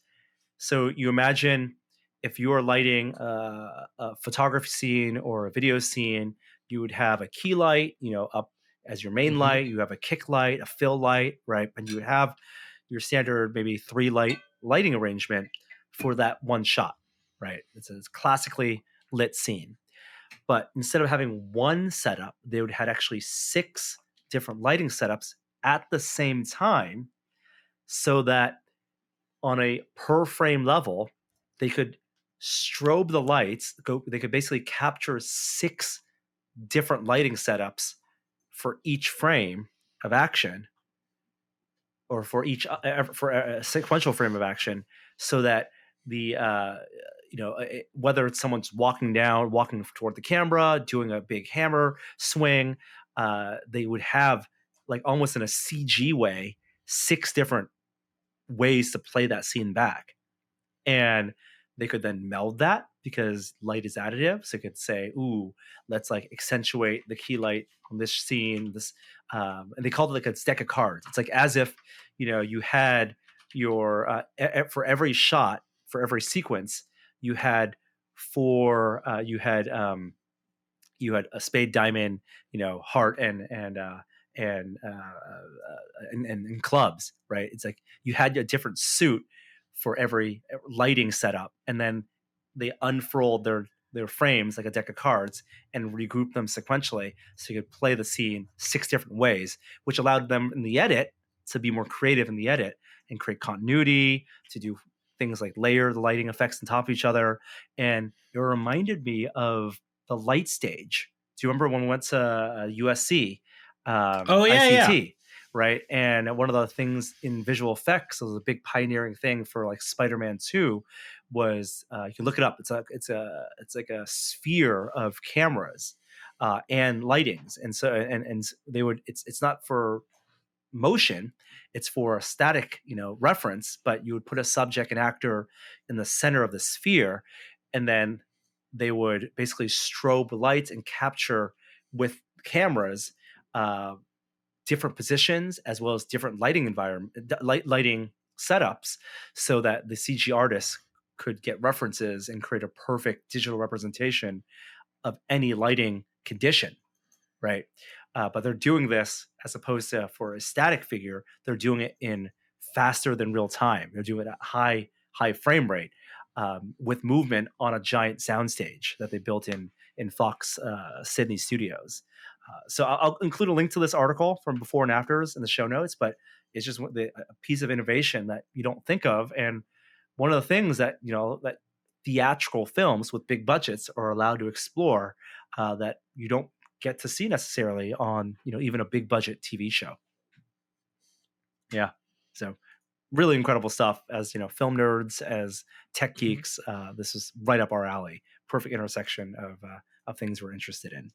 So you imagine if you are lighting a photography scene or a video scene, you would have a key light, up as your main Mhm. light. You have a kick light, a fill light, right? And you would have your standard maybe 3 lighting arrangement for that one shot, right? It's a classically lit scene. But instead of having one setup, they would have actually 6 different lighting setups at the same time, so that on a per frame level, they could strobe the lights. They could basically capture 6 different lighting setups for each frame of action, or for each for a sequential frame of action, so that the whether it's someone's walking toward the camera, doing a big hammer swing, they would have like almost in a CG way 6 different ways to play that scene back. And they could then meld that because light is additive. So you could say, ooh, let's like accentuate the key light on this scene. And they called it like a deck of cards. It's like as if, you had your, for every shot, for every sequence, you had you had a spade, diamond, heart, and clubs, right? It's like you had a different suit for every lighting setup, and then they unfurled their frames like a deck of cards and regroup them sequentially, so you could play the scene 6 different ways, which allowed them in the edit to be more creative in the edit and create continuity, to do things like layer the lighting effects on top of each other. And it reminded me of the light stage. Do you remember when we went to USC? Oh yeah, yeah. ICT, right? And one of the things in visual effects, was a big pioneering thing for like Spider-Man 2, was you can look it up. It's like a sphere of cameras and lightings, and so and they would. It's not for motion, it's for a static reference, but you would put a subject and actor in the center of the sphere, and then they would basically strobe lights and capture with cameras uh, different positions as well as different lighting environment lighting setups, so that the CG artists could get references and create a perfect digital representation of any lighting condition, right? But they're doing this as opposed to for a static figure. They're doing it in faster than real time. They're doing it at high frame rate with movement on a giant soundstage that they built in Fox Sydney Studios. So I'll include a link to this article from before and afters in the show notes. But it's just a piece of innovation that you don't think of, and one of the things that that theatrical films with big budgets are allowed to explore that you don't get to see necessarily on even a big budget TV show. Yeah, so really incredible stuff. As film nerds, as tech Mhm. geeks, this is right up our alley. Perfect intersection of things we're interested in.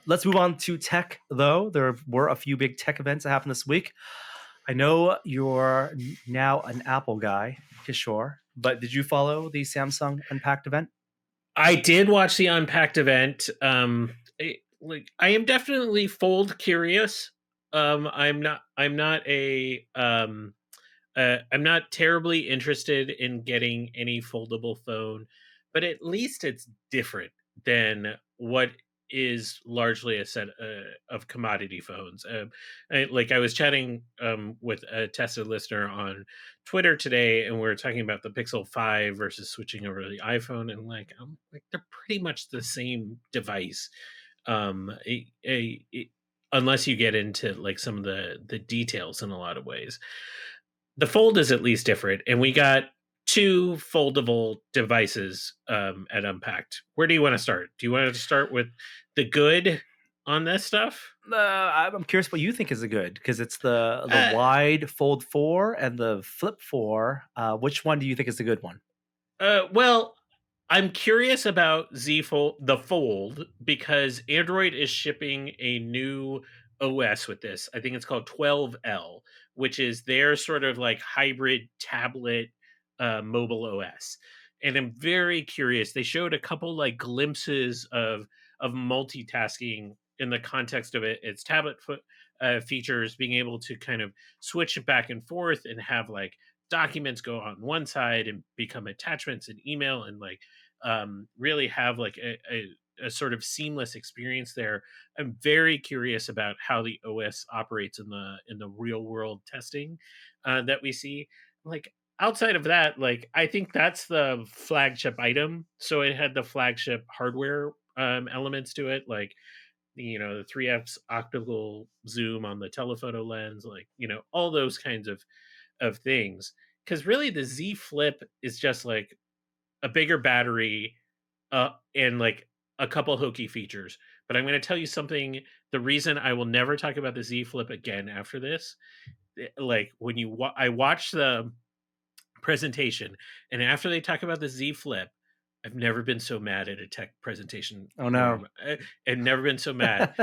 Let's move on to tech, though. There were a few big tech events that happened this week. I know you're now an Apple guy, Kishore, but did you follow the Samsung Unpacked event? I did watch the Unpacked event. I am definitely fold curious. I'm not. I'm not terribly interested in getting any foldable phone, but at least it's different than what is largely a set of commodity phones. I was chatting with a Tesla listener on Twitter today, and we were talking about the Pixel 5 versus switching over to the iPhone, and they're pretty much the same device. Unless you get into like some of the details in a lot of ways, the fold is at least different, and we got two foldable devices at Unpacked. Where do you want to start? Do you want to start with the good on this stuff? I'm curious what you think is a good, because it's the Uh, wide Fold 4 and the Flip 4. Which one do you think is the good one? well, I'm curious about Z Fold, the Fold, because Android is shipping a new OS with this. I think it's called 12L, which is their sort of like hybrid tablet mobile OS. And I'm very curious. They showed a couple like glimpses of multitasking in the context of it. It's features, being able to kind of switch it back and forth and have like documents go on one side and become attachments in email, and really have like a sort of seamless experience there. I'm very curious about how the OS operates in the real world testing that we see. Like outside of that, like I think that's the flagship item. So it had the flagship hardware elements to it, like the 3x optical zoom on the telephoto lens, like all those kinds of things. Because really, the Z Flip is just like a bigger battery, and like a couple hokey features. But I'm going to tell you something. The reason I will never talk about the Z Flip again after this, like when I watched the presentation, and after they talk about the Z Flip, I've never been so mad at a tech presentation. Oh no. I've never been so mad.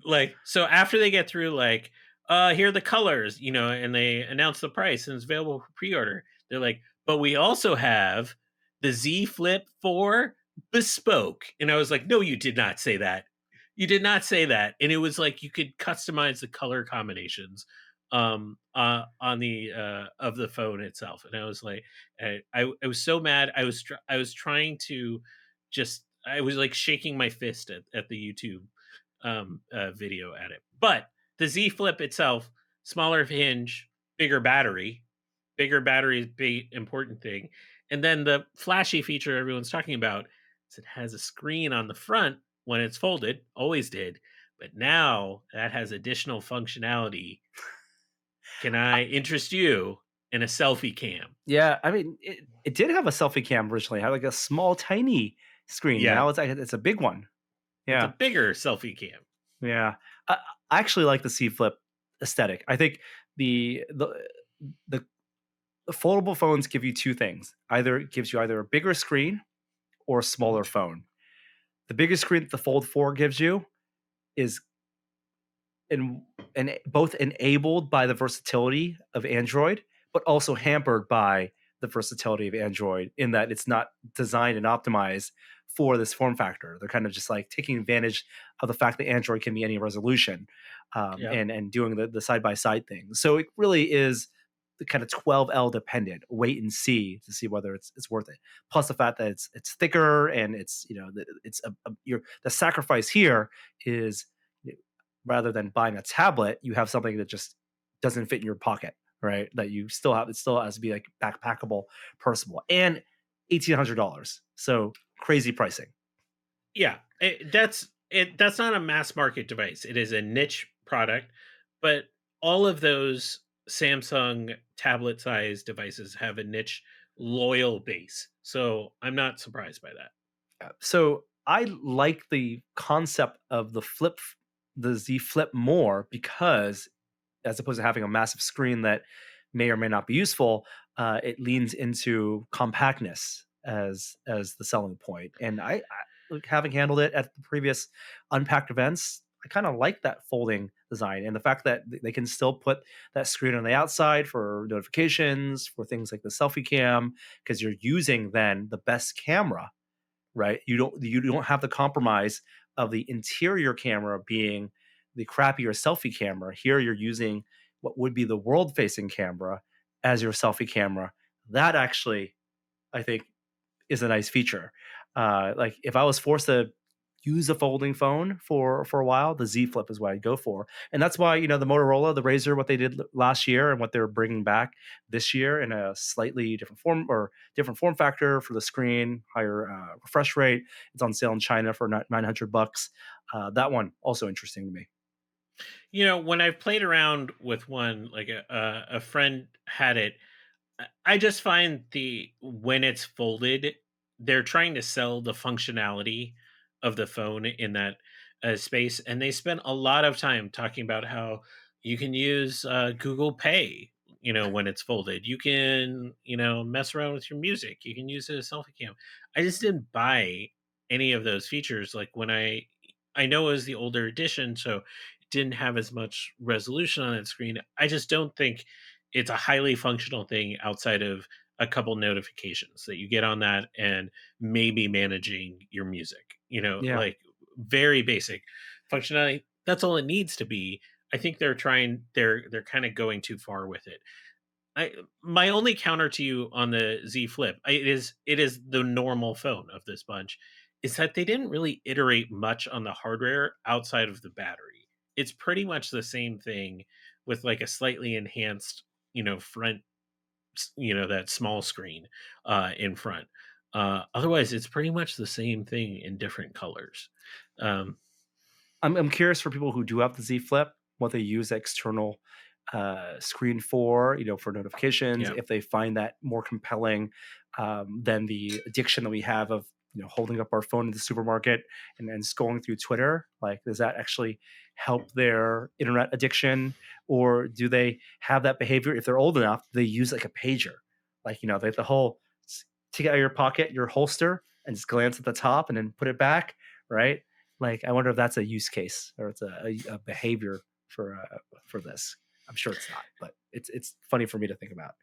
Like, so after they get through like here are the colors, and they announce the price and it's available for pre-order, they're like, but we also have the Z Flip 4 bespoke. And I was like, no, you did not say that. You did not say that. And it was like you could customize the color combinations on the of the phone itself. And I was like, I was so mad. I was trying to just, I was like shaking my fist at the YouTube video at it. But the Z Flip itself, smaller hinge, bigger battery. Bigger battery is big important thing. And then the flashy feature everyone's talking about is it has a screen on the front when it's folded, always did, but now that has additional functionality. Can I interest you in a selfie cam? Yeah, I mean, it did have a selfie cam originally. It had like a small, tiny screen. Yeah, Now it's a big one. it's a Yeah. bigger selfie cam. Yeah, I actually like the C Flip aesthetic. I think the the foldable phones give you two things. Either it gives you either a bigger screen or a smaller phone. The biggest screen that the Fold 4 gives you is in, and both enabled by the versatility of Android, but also hampered by the versatility of Android in that it's not designed and optimized for this form factor. They're kind of just like taking advantage of the fact that Android can be any resolution, Yeah. and doing the side by side thing. So it really is the kind of 12L dependent. Wait and see to see whether it's worth it. Plus the fact that it's thicker and it's it's the sacrifice here is rather than buying a tablet, you have something that just doesn't fit in your pocket, right? That you still have, it still has to be like backpackable, personable, and $1,800. So crazy pricing. Yeah, that's not a mass market device. It is a niche product, but all of those Samsung tablet size devices have a niche loyal base. So I'm not surprised by that. So I like the concept of the Z Flip more because as opposed to having a massive screen that may or may not be useful, it leans into compactness as the selling point. And like, having handled it at the previous Unpacked events, I kind of like that folding design and the fact that they can still put that screen on the outside for notifications, for things like the selfie cam, because you're using then the best camera, right? You don't have the compromise of the interior camera being the crappier selfie camera. Here you're using what would be the world facing camera as your selfie camera. That actually, I think, is a nice feature. Like if I was forced to use a folding phone for a while, the Z Flip is what I'd go for, and that's why the Motorola, the Razr, what they did last year and what they're bringing back this year in a slightly different form or different form factor for the screen, higher refresh rate. It's on sale in China for $900. That one also interesting to me. When I've played around with one, like a friend had it, I just find the when it's folded, they're trying to sell the functionality of the phone in that space, and they spend a lot of time talking about how you can use Google Pay. When it's folded, you can mess around with your music. You can use it as a selfie cam. I just didn't buy any of those features. Like when I know it was the older edition, so it didn't have as much resolution on its screen. I just don't think it's a highly functional thing outside of a couple notifications that you get on that and maybe managing your music. Yeah. Like very basic functionality. That's all it needs to be. I think they're kind of going too far with it. My only counter to you on the Z Flip, it is the normal phone of this bunch, is that they didn't really iterate much on the hardware outside of the battery. It's pretty much the same thing with like a slightly enhanced, front, that small screen in front. Otherwise, it's pretty much the same thing in different colors. Um, I'm curious for people who do have the Z Flip, what they use the external screen for, for notifications, yeah. if they find that more compelling than the addiction that we have of, holding up our phone in the supermarket and then scrolling through Twitter. Like, does that actually help their internet addiction? Or do they have that behavior if they're old enough? They use like a pager, like, the whole take it out of your pocket, your holster, and just glance at the top and then put it back, right? Like, I wonder if that's a use case or it's a behavior for this. I'm sure it's not, but it's funny for me to think about.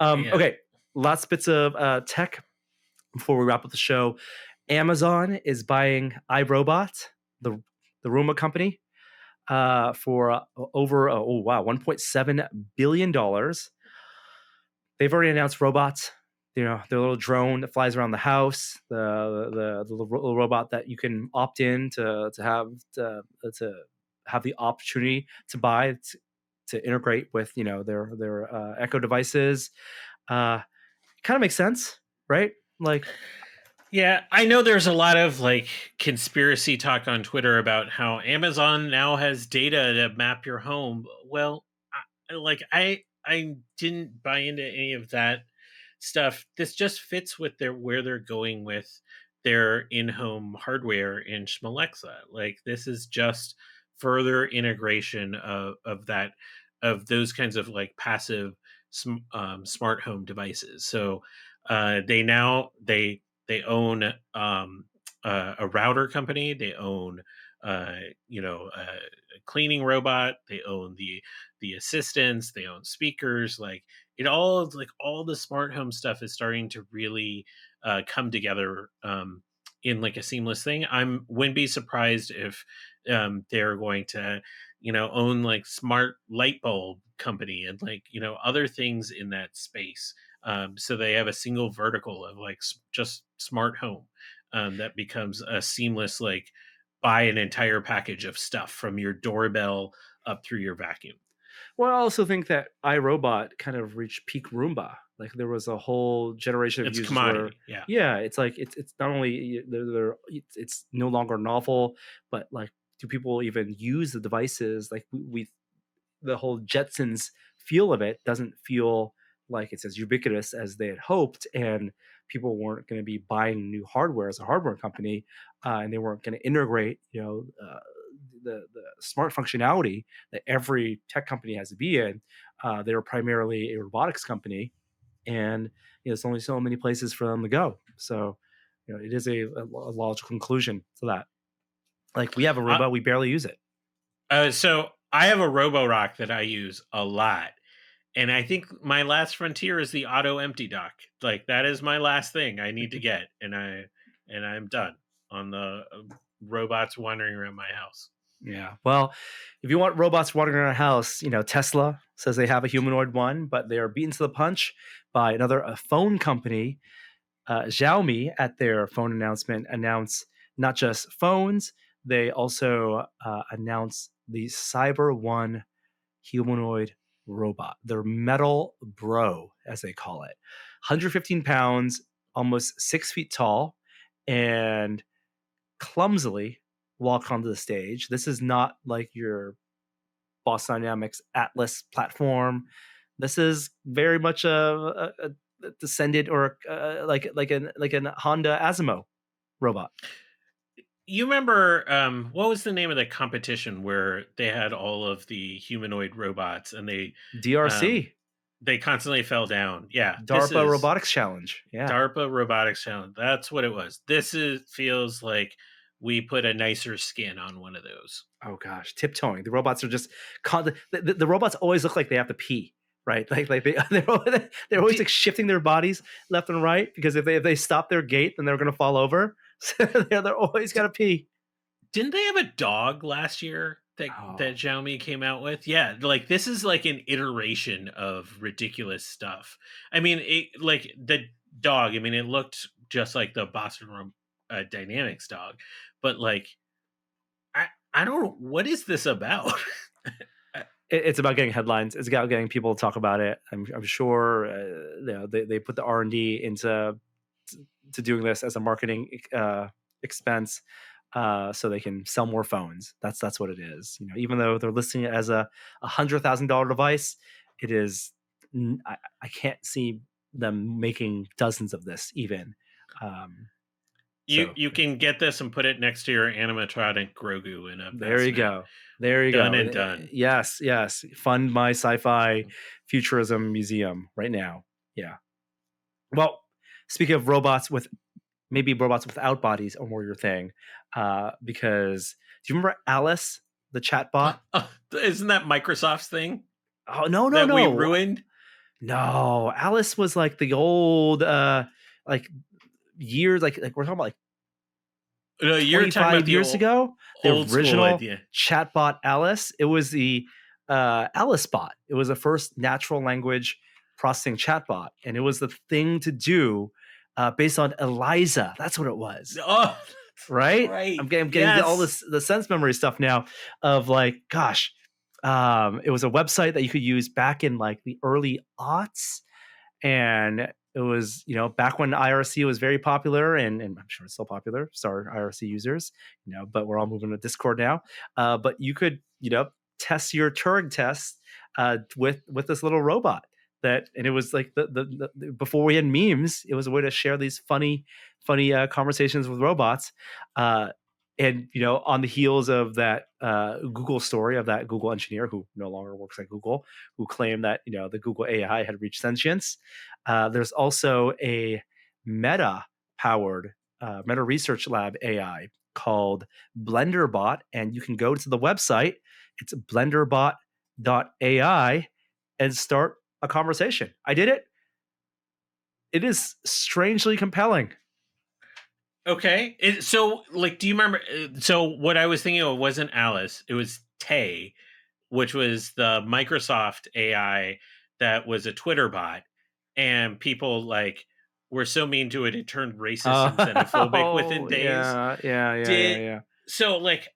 Yeah. Okay, last bits of tech before we wrap up the show. Amazon is buying iRobot, the Roomba company, for over 1.7 billion dollars. They've already announced robots. Their little drone that flies around the house, the little robot that you can opt in to have the opportunity to buy to integrate with their Echo devices. Kind of makes sense, right? Like, Yeah, I know there's a lot of like conspiracy talk on Twitter about how Amazon now has data to map your home. Well, I didn't buy into any of that stuff. This just fits with where they're going with their in-home hardware in Schmalexa. Like this is just further integration of that, of those kinds of like passive smart home devices. So they own a router company. They own a cleaning robot. They own the assistants. They own speakers. Like it all, like all the smart home stuff is starting to really come together in like a seamless thing. Wouldn't be surprised if they're going to own like smart light bulb company and like other things in that space. So they have a single vertical of like just smart home that becomes a seamless, like buy an entire package of stuff from your doorbell up through your vacuum. Well, I also think that iRobot kind of reached peak Roomba. Like there was a whole generation of It's users where, commodity. Yeah. yeah, it's like it's not only it's no longer novel, but like do people even use the devices? Like we the whole Jetsons feel of it doesn't feel like it's as ubiquitous as they had hoped, and people weren't going to be buying new hardware as a hardware company, and they weren't going to integrate, the smart functionality that every tech company has to be in. They were primarily a robotics company, and there's only so many places for them to go. So, it is a logical conclusion to that. Like we have a Uh, robot, we barely use it. so I have a Roborock that I use a lot. And I think my last frontier is the auto empty dock. Like that is my last thing I need to get, and I'm done on the robots wandering around my house. Yeah. Well, if you want robots wandering around a house, Tesla says they have a humanoid one, but they are beaten to the punch by another phone company. Xiaomi, at their phone announcement, announced not just phones, they also announced the Cyber One humanoid robot, their metal bro, as they call it. 115 pounds, almost 6 feet tall, and clumsily walk onto the stage. This is not like your Boston Dynamics Atlas platform. This is very much a descended or like an Honda Asimo robot. You remember what was the name of the competition where they had all of the humanoid robots and um, DRC, they constantly fell down? Yeah, this DARPA is Robotics Challenge. Yeah. DARPA Robotics Challenge. That's what it was. This is feels like we put a nicer skin on one of those. Oh gosh, tiptoeing. The robots are just the robots always look like they have to pee, right? Like they're always like shifting their bodies left and right because if they stop their gait, then they're gonna fall over. So they're always gotta pee. Didn't they have a dog last year that Oh, Xiaomi came out with? Yeah, like this is like an iteration of ridiculous stuff. I mean, like the dog. I mean, it looked just like the Boston Dynamics dog, but like I don't know, what is this about. it's about getting headlines. It's about getting people to talk about it. I'm sure they put the R&D into to doing this as a marketing expense, so they can sell more phones. That's what it is. Even though they're listing it as a $100,000 device, it is. I can't see them making dozens of this even. You So can get this and put it next to your animatronic Grogu in a there you bassinet. go. There you Done go. and done. Yes, yes. Fund my sci-fi futurism museum right now. Yeah. Well, speaking of robots with maybe robots without bodies or more your thing, because do you remember Alice, the chatbot? Isn't that Microsoft's thing Oh no, no, that we no, ruined? no! Alice was like the old, like years, like we're talking about like No, you're talking about 25 the years ago. The old school original idea. chatbot Alice. It was the Alice bot. It was the first natural language processing chatbot, and it was the thing to do based on Eliza. That's what it was, Oh, that's right? right. I'm getting all Yes. this the sense memory stuff now of like, gosh, it was a website that you could use back in like the early aughts, and it was back when IRC was very popular, and I'm sure it's still popular. Sorry, IRC users, but we're all moving to Discord now. But you could test your Turing test with this little robot and it was like the before we had memes, it was a way to share these funny conversations with robots. And on the heels of that Google story of that Google engineer who no longer works at Google, who claimed that the Google AI had reached sentience, there's also a Meta powered Meta Research Lab AI called BlenderBot, and you can go to the website. It's blenderbot.ai and start a conversation. I did it. It is strangely compelling. Okay. So, like, do you remember? So, what I was thinking of wasn't Alice, it was Tay, which was the Microsoft AI that was a Twitter bot. And people, like, were so mean to it, it turned racist and xenophobic within Oh, days. yeah. Did so, like,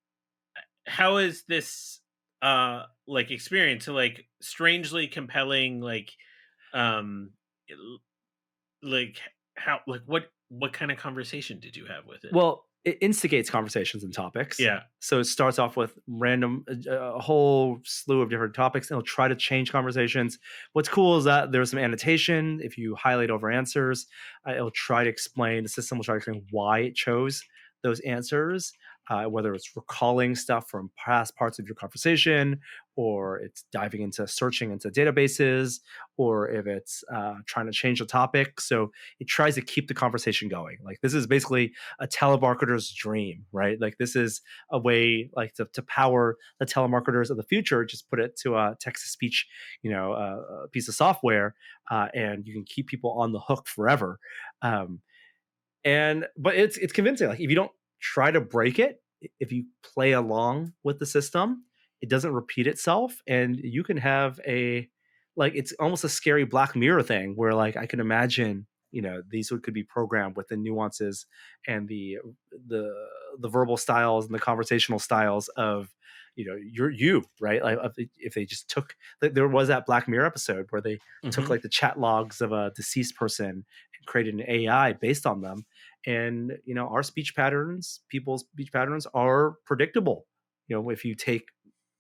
how is this, like, experience? So, like, strangely compelling, like, um, like how like what kind of conversation did you have with it? Well, it instigates conversations and topics. Yeah. So it starts off with random, a whole slew of different topics, and it'll try to change conversations. What's cool is that there's some annotation. If you highlight over answers, it'll try to explain, the system will try to explain why it chose those answers, whether it's recalling stuff from past parts of your conversation, or it's diving into searching into databases, or if it's trying to change the topic. So it tries to keep the conversation going. Like, this is basically a telemarketer's dream, right? Like, this is a way, like, to power the telemarketers of the future. Just put it to a text to speech, a piece of software, and you can keep people on the hook forever. Um, but it's convincing. Like, if you don't try to break it, if you play along with the system, it doesn't repeat itself, and you can have it's almost a scary Black Mirror thing where, like, I can imagine these could be programmed with the nuances and the the verbal styles and the conversational styles of you right. Like, if they just took, like, there was that Black Mirror episode where they took, Hmm. like, the chat logs of a deceased person and created an AI based on them. And our speech patterns, people's speech patterns, are predictable. If you take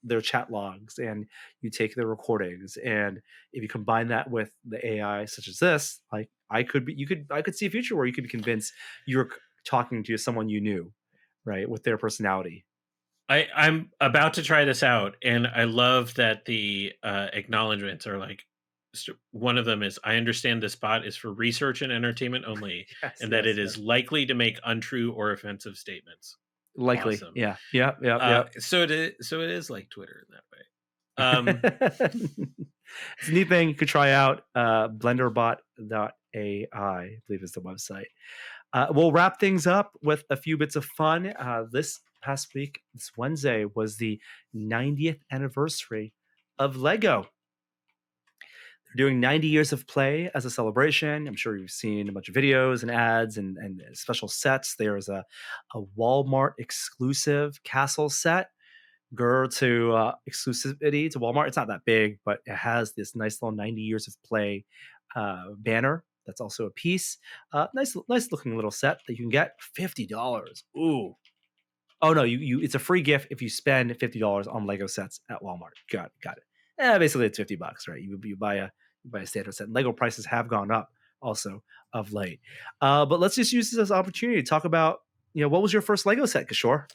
their chat logs and you take their recordings, and if you combine that with the AI such as this, like, I could see a future where you could be convinced you're talking to someone you knew, right, with their personality. I'm about to try this out, and I love that the acknowledgments are like, one of them is, I understand this bot is for research and entertainment only, Yes, and that yes, it yes. is likely to make untrue or offensive statements. Likely, Awesome. yeah, yeah, yeah, yeah. So it is like Twitter in that way. It's a neat thing you could try out. Blenderbot.ai, I believe, is the website. We'll wrap things up with a few bits of fun. This past week, this Wednesday, was the 90th anniversary of Lego. They're doing 90 years of play as a celebration. I'm sure you've seen a bunch of videos and ads and special sets. There's a Walmart exclusive castle set. To exclusivity to Walmart. It's not that big, but it has this nice little 90 years of play banner. That's also a piece. Nice looking little set that you can get $50. Ooh. Oh no, you it's a free gift if you spend $50 on Lego sets at Walmart. Got it. Basically it's $50, right? You buy a standard set. Lego prices have gone up also of late. But let's just use this as an opportunity to talk about, what was your first Lego set, Kishore?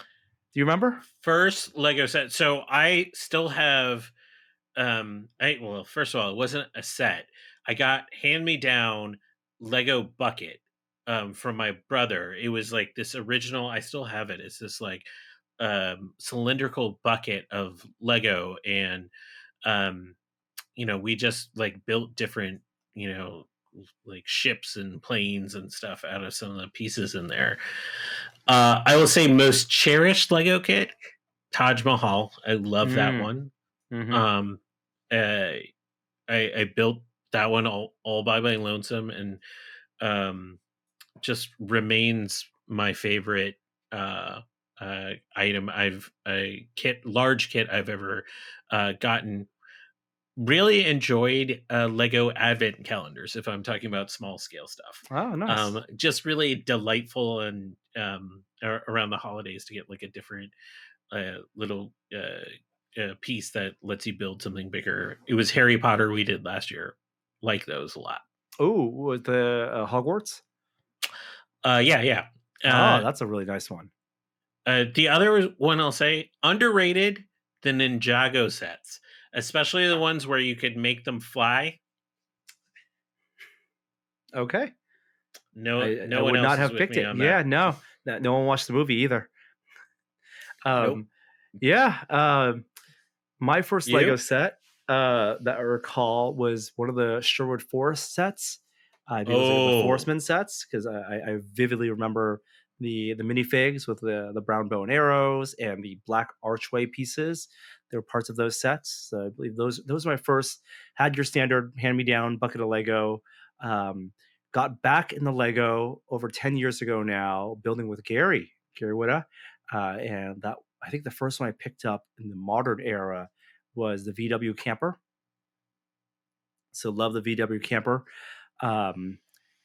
Do you remember? First Lego set. So I still have, first of all, it wasn't a set. I got hand me down Lego bucket from my brother. It was like this original, I still have it. It's this, like, cylindrical bucket of Lego, and um we just, like, built different, like, ships and planes and stuff out of some of the pieces in there. I will say most cherished Lego kit, Taj Mahal. I love that Mm, one. mhm. Um, uh, I built that one all by my lonesome, and um, just remains my favorite item large kit I've ever gotten. Really enjoyed Lego advent calendars, if I'm talking about small scale stuff. Oh, nice. Just really delightful, and around the holidays, to get, like, a different little piece that lets you build something bigger. It was Harry Potter we did last year. Like those a lot. Oh, with the Hogwarts? Yeah, yeah. Oh, Uh, that's a really nice one. The other one I'll say, underrated, the Ninjago sets, especially the ones where you could make them fly. Okay. No I one would else not is have with picked me it. on that. Yeah, no one watched the movie either. Nope. Um, yeah. My first Lego You? set that I recall was one of the Sherwood Forest sets. I think it was like the Oh, Forestman sets because I vividly remember the minifigs with the brown bow and arrows and the black archway pieces. They were parts of those sets. So I believe those were my first. Had your standard hand me down bucket of Lego. Got back in the Lego over 10 years ago now, building with Gary Whitta, and that I think the first one I picked up in the modern era was the VW camper. So love the VW camper. Um,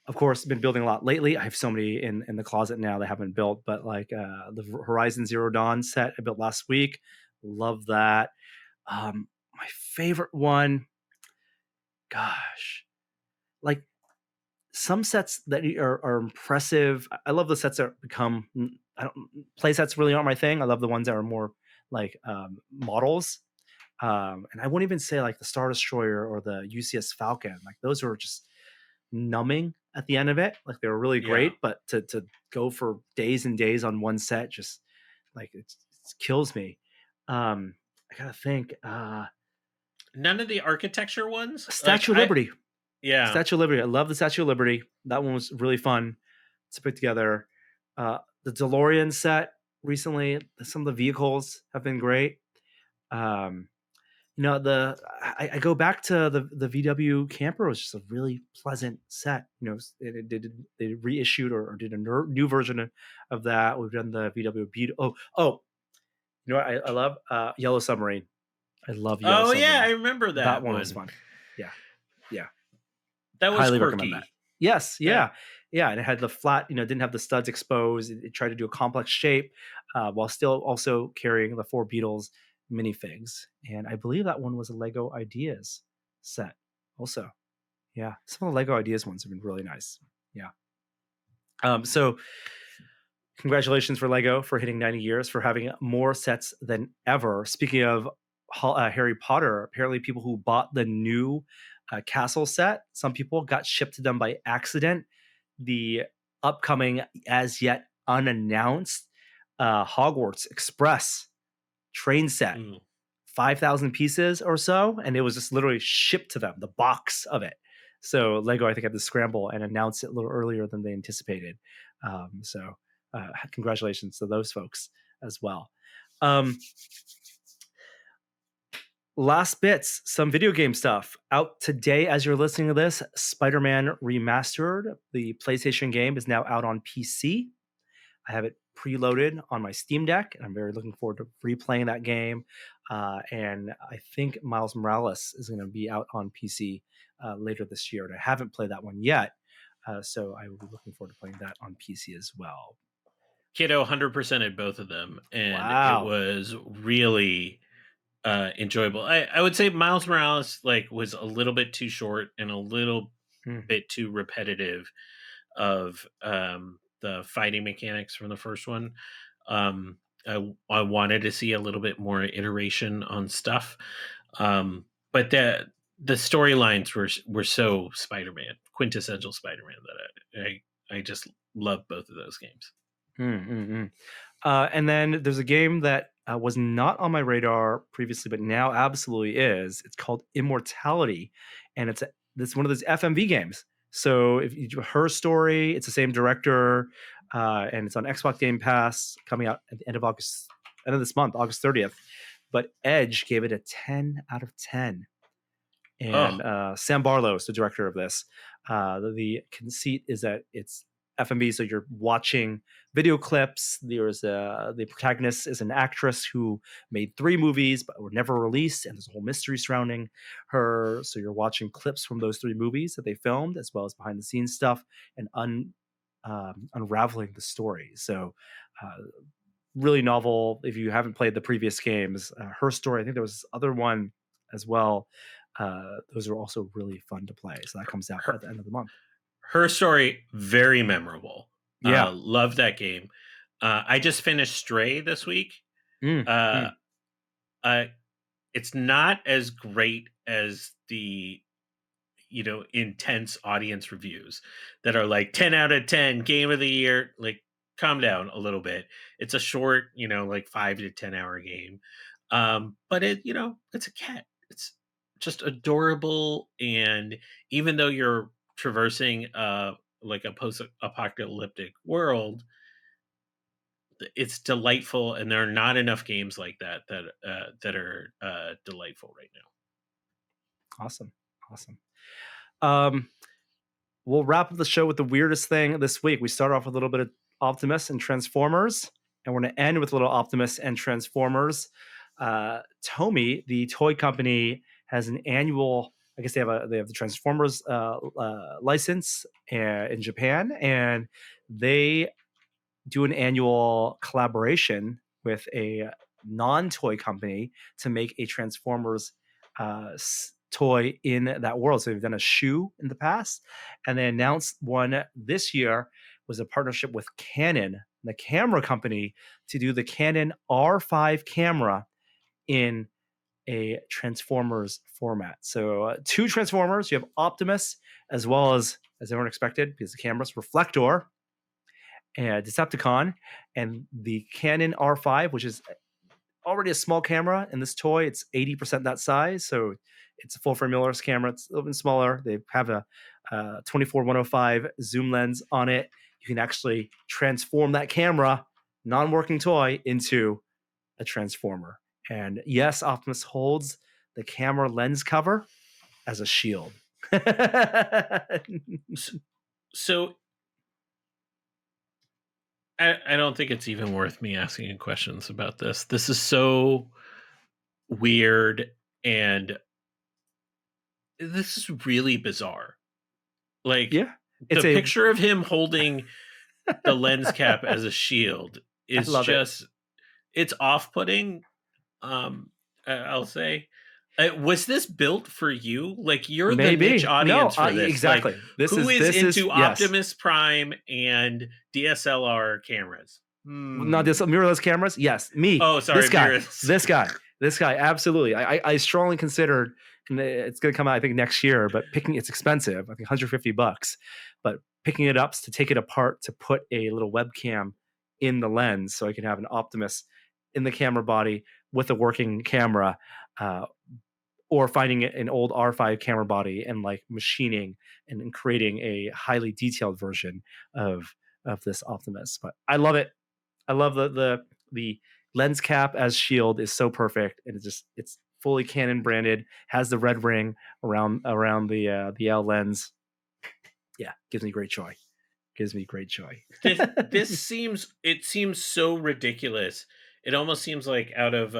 of course, been building a lot lately. I have so many in the closet now that haven't built, but like the Horizon Zero Dawn set I built last week. Love that. My favorite one, gosh, like some sets that are impressive. I love the sets that become. I don't play sets really aren't my thing. I love the ones that are more like models. And I wouldn't even say like the Star Destroyer or the UCS Falcon. Like those were just numbing at the end of it. Like they were really yeah. great, but to go for days and days on one set just like it kills me. I gotta think. None of the architecture ones? Like Statue of Liberty. yeah. Statue of Liberty. I love the Statue of Liberty. That one was really fun to put together. The DeLorean set recently. Some of the vehicles have been great. Um, I go back to the VW camper was just a really pleasant set. They reissued or did a new version of that. We've done the VW Beetle. You know what I love? Yellow Submarine. I love Yellow Oh yeah, I Submarine. remember That that one was one. fun. Yeah, yeah. That was Highly recommend that. quirky. Yes, That yeah, and it had the flat, didn't have the studs exposed. It tried to do a complex shape while still also carrying the four Beatles minifigs. And I believe that one was a Lego Ideas set. Also, yeah, some of the Lego Ideas ones have been really nice. Yeah. So congratulations for Lego for hitting 90 years for having more sets than ever. Speaking of Harry Potter, apparently people who bought the new castle set, some people got shipped to them by accident. The upcoming, as yet unannounced, Hogwarts Express train set, mm. 5,000 pieces or so, and it was just literally shipped to them, the box of it. So Lego, I think, had to scramble and announce it a little earlier than they anticipated. Congratulations to those folks as well. Last bits, some video game stuff out today as you're listening to this. Spider-Man Remastered, the PlayStation game, is now out on PC. I have it preloaded on my Steam Deck, and I'm very looking forward to replaying that game. And I think Miles Morales is going to be out on PC later this year, and I haven't played that one yet. So I will be looking forward to playing that on PC as well. Kiddo 100%ed both of them, and it Wow. was really enjoyable. I would say Miles Morales was a little bit too short and a little bit too repetitive of the fighting mechanics from the first one. I wanted to see a little bit more iteration on stuff, but the storylines were so Spider-Man, quintessential Spider-Man, that I just love both of those games. And then there's a game that was not on my radar previously, but now absolutely is. It's called Immortality, and it's one of those FMV games. So if you do Her Story, it's the same director, and it's on Xbox Game Pass, coming out at the end of this month, August 30th. But Edge gave it a 10 out of 10. And Sam Barlow is the director of this. The conceit is that it's FMV, so you're watching video clips. The protagonist is an actress who made 3 movies but were never released, and there's a whole mystery surrounding her. So you're watching clips from those 3 movies that they filmed, as well as behind the scenes stuff, and unraveling the story. So really novel. If you haven't played the previous games, Her Story, I think there was this other one as well. Those are also really fun to play. So that comes out at the end of the month. Her Story, very memorable. Yeah. Love that game. I just finished Stray this week. Mm, Uh, mm. uh, it's not as great as the intense audience reviews that are like 10 out of 10 game of the year. Like, calm down a little bit. It's a short, like 5 to 10 hour game. But it's a cat. It's just adorable. And even though you're traversing like a post-apocalyptic world, it's delightful, and there are not enough games like that are delightful right now. Awesome. Awesome. Um, we'll wrap up the show with the weirdest thing this week. We start off with a little bit of Optimus and Transformers, and we're going to end with a little Optimus and Transformers. Tomy, the toy company, has an annual. I guess they have the Transformers license in Japan, and they do an annual collaboration with a non-toy company to make a Transformers toy in that world. So they've done a shoe in the past, and they announced one this year was a partnership with Canon, the camera company, to do the Canon R5 camera in a Transformers format. So two Transformers. You have Optimus as well as everyone expected, because the camera's Reflector and Decepticon, and the Canon R5, which is already a small camera in this toy. It's 80% that size, so it's a full frame mirrorless camera. It's a little bit smaller. They have a 24-105 zoom lens on it. You can actually transform that camera, non-working toy, into a transformer. And yes, Optimus holds the camera lens cover as a shield. So I don't think it's even worth me asking questions about this. This is so weird, and this is really bizarre. Like, Yeah, the picture of him holding the lens cap as a shield is just it's off-putting. I'll say. Was this built for you? Like, you're the niche audience for this. Exactly. Like, who is into Optimus Prime and DSLR cameras? Not this mirrorless cameras? Yes, me. Oh, sorry, this guy. Absolutely. I strongly considered, and it's going to come out I think next year, but it's expensive. I think $150, but picking it up to take it apart to put a little webcam in the lens so I can have an Optimus in the camera body with a working camera. Or finding an old R5 camera body and like machining and creating a highly detailed version of this Optimus. But I love it. I love the lens cap as shield is so perfect, and it's fully Canon branded, has the red ring around the L lens. Yeah, gives me great joy. This seems so ridiculous. It almost seems like out of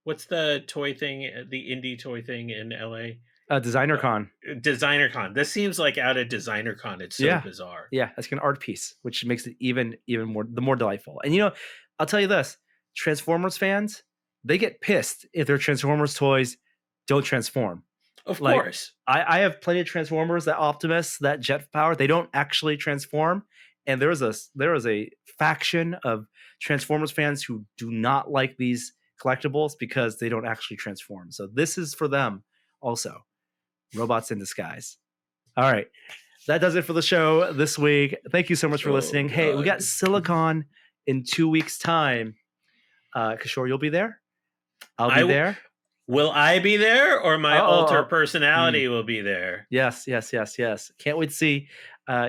what's the toy thing, the indie toy thing in LA? Designer Con. Designer Con. This seems like out of Designer Con. It's so bizarre. Yeah, it's like an art piece, which makes it even more delightful. And I'll tell you this: Transformers fans, they get pissed if their Transformers toys don't transform. Of course. I have plenty of Transformers, that Optimus, that Jet Power. They don't actually transform. And there is a faction of Transformers fans who do not like these collectibles because they don't actually transform. So this is for them also. Robots in disguise. All right. That does it for the show this week. Thank you so much for listening. God. Hey, we got Silicon in 2 weeks' time. Kishore, you'll be there? I'll be there. Will I be there, or my alter personality will be there? Yes. Can't wait to see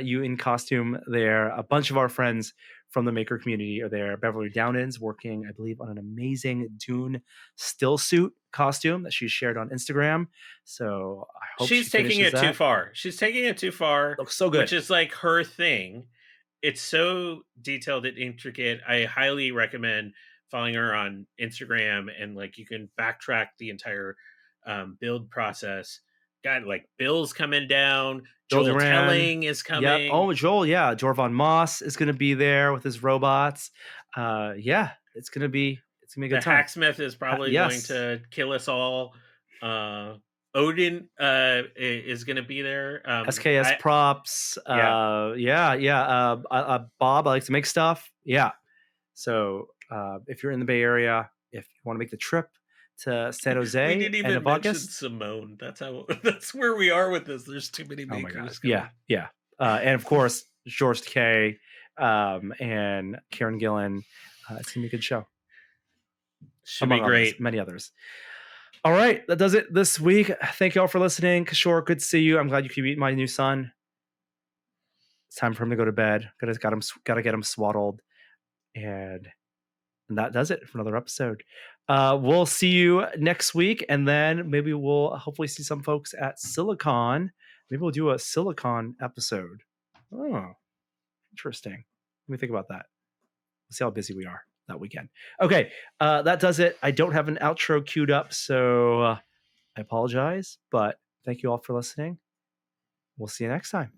you in costume there. A bunch of our friends from the maker community are there. Beverly Downins working, I believe, on an amazing Dune still suit costume that she shared on Instagram. So I hope she's taking it too far. She's taking it too far. Looks so good. Which is like her thing. It's so detailed and intricate. I highly recommend following her on Instagram, and like you can backtrack the entire build process. Got like Bill's coming down. Joel Telling is coming. Yeah. Oh, Joel. Yeah. Jorvan Moss is going to be there with his robots. Yeah, it's going to be a good time. Hacksmith is probably going to kill us all. Odin is going to be there. SKS props. Bob, I like to make stuff. Yeah. So if you're in the Bay Area, if you want to make the trip to San We Jose didn't end even of mention August. Simone. That's how. That's where we are with this. There's too many Oh my God. makers Yeah. going. Yeah. And of course, George Takei and Karen Gillan. It's going to be a good show. Should be great. Many others. All right. That does it this week. Thank you all for listening. Kishore, good to see you. I'm glad you could meet my new son. It's time for him to go to bed. Gotta get him swaddled. And that does it for another episode. We'll see you next week, and then maybe we'll hopefully see some folks at Silicon. Maybe we'll do a Silicon episode. Oh, interesting. Let me think about that. We'll see how busy we are that weekend. Okay, that does it. I don't have an outro queued up, so I apologize, but thank you all for listening. We'll see you next time.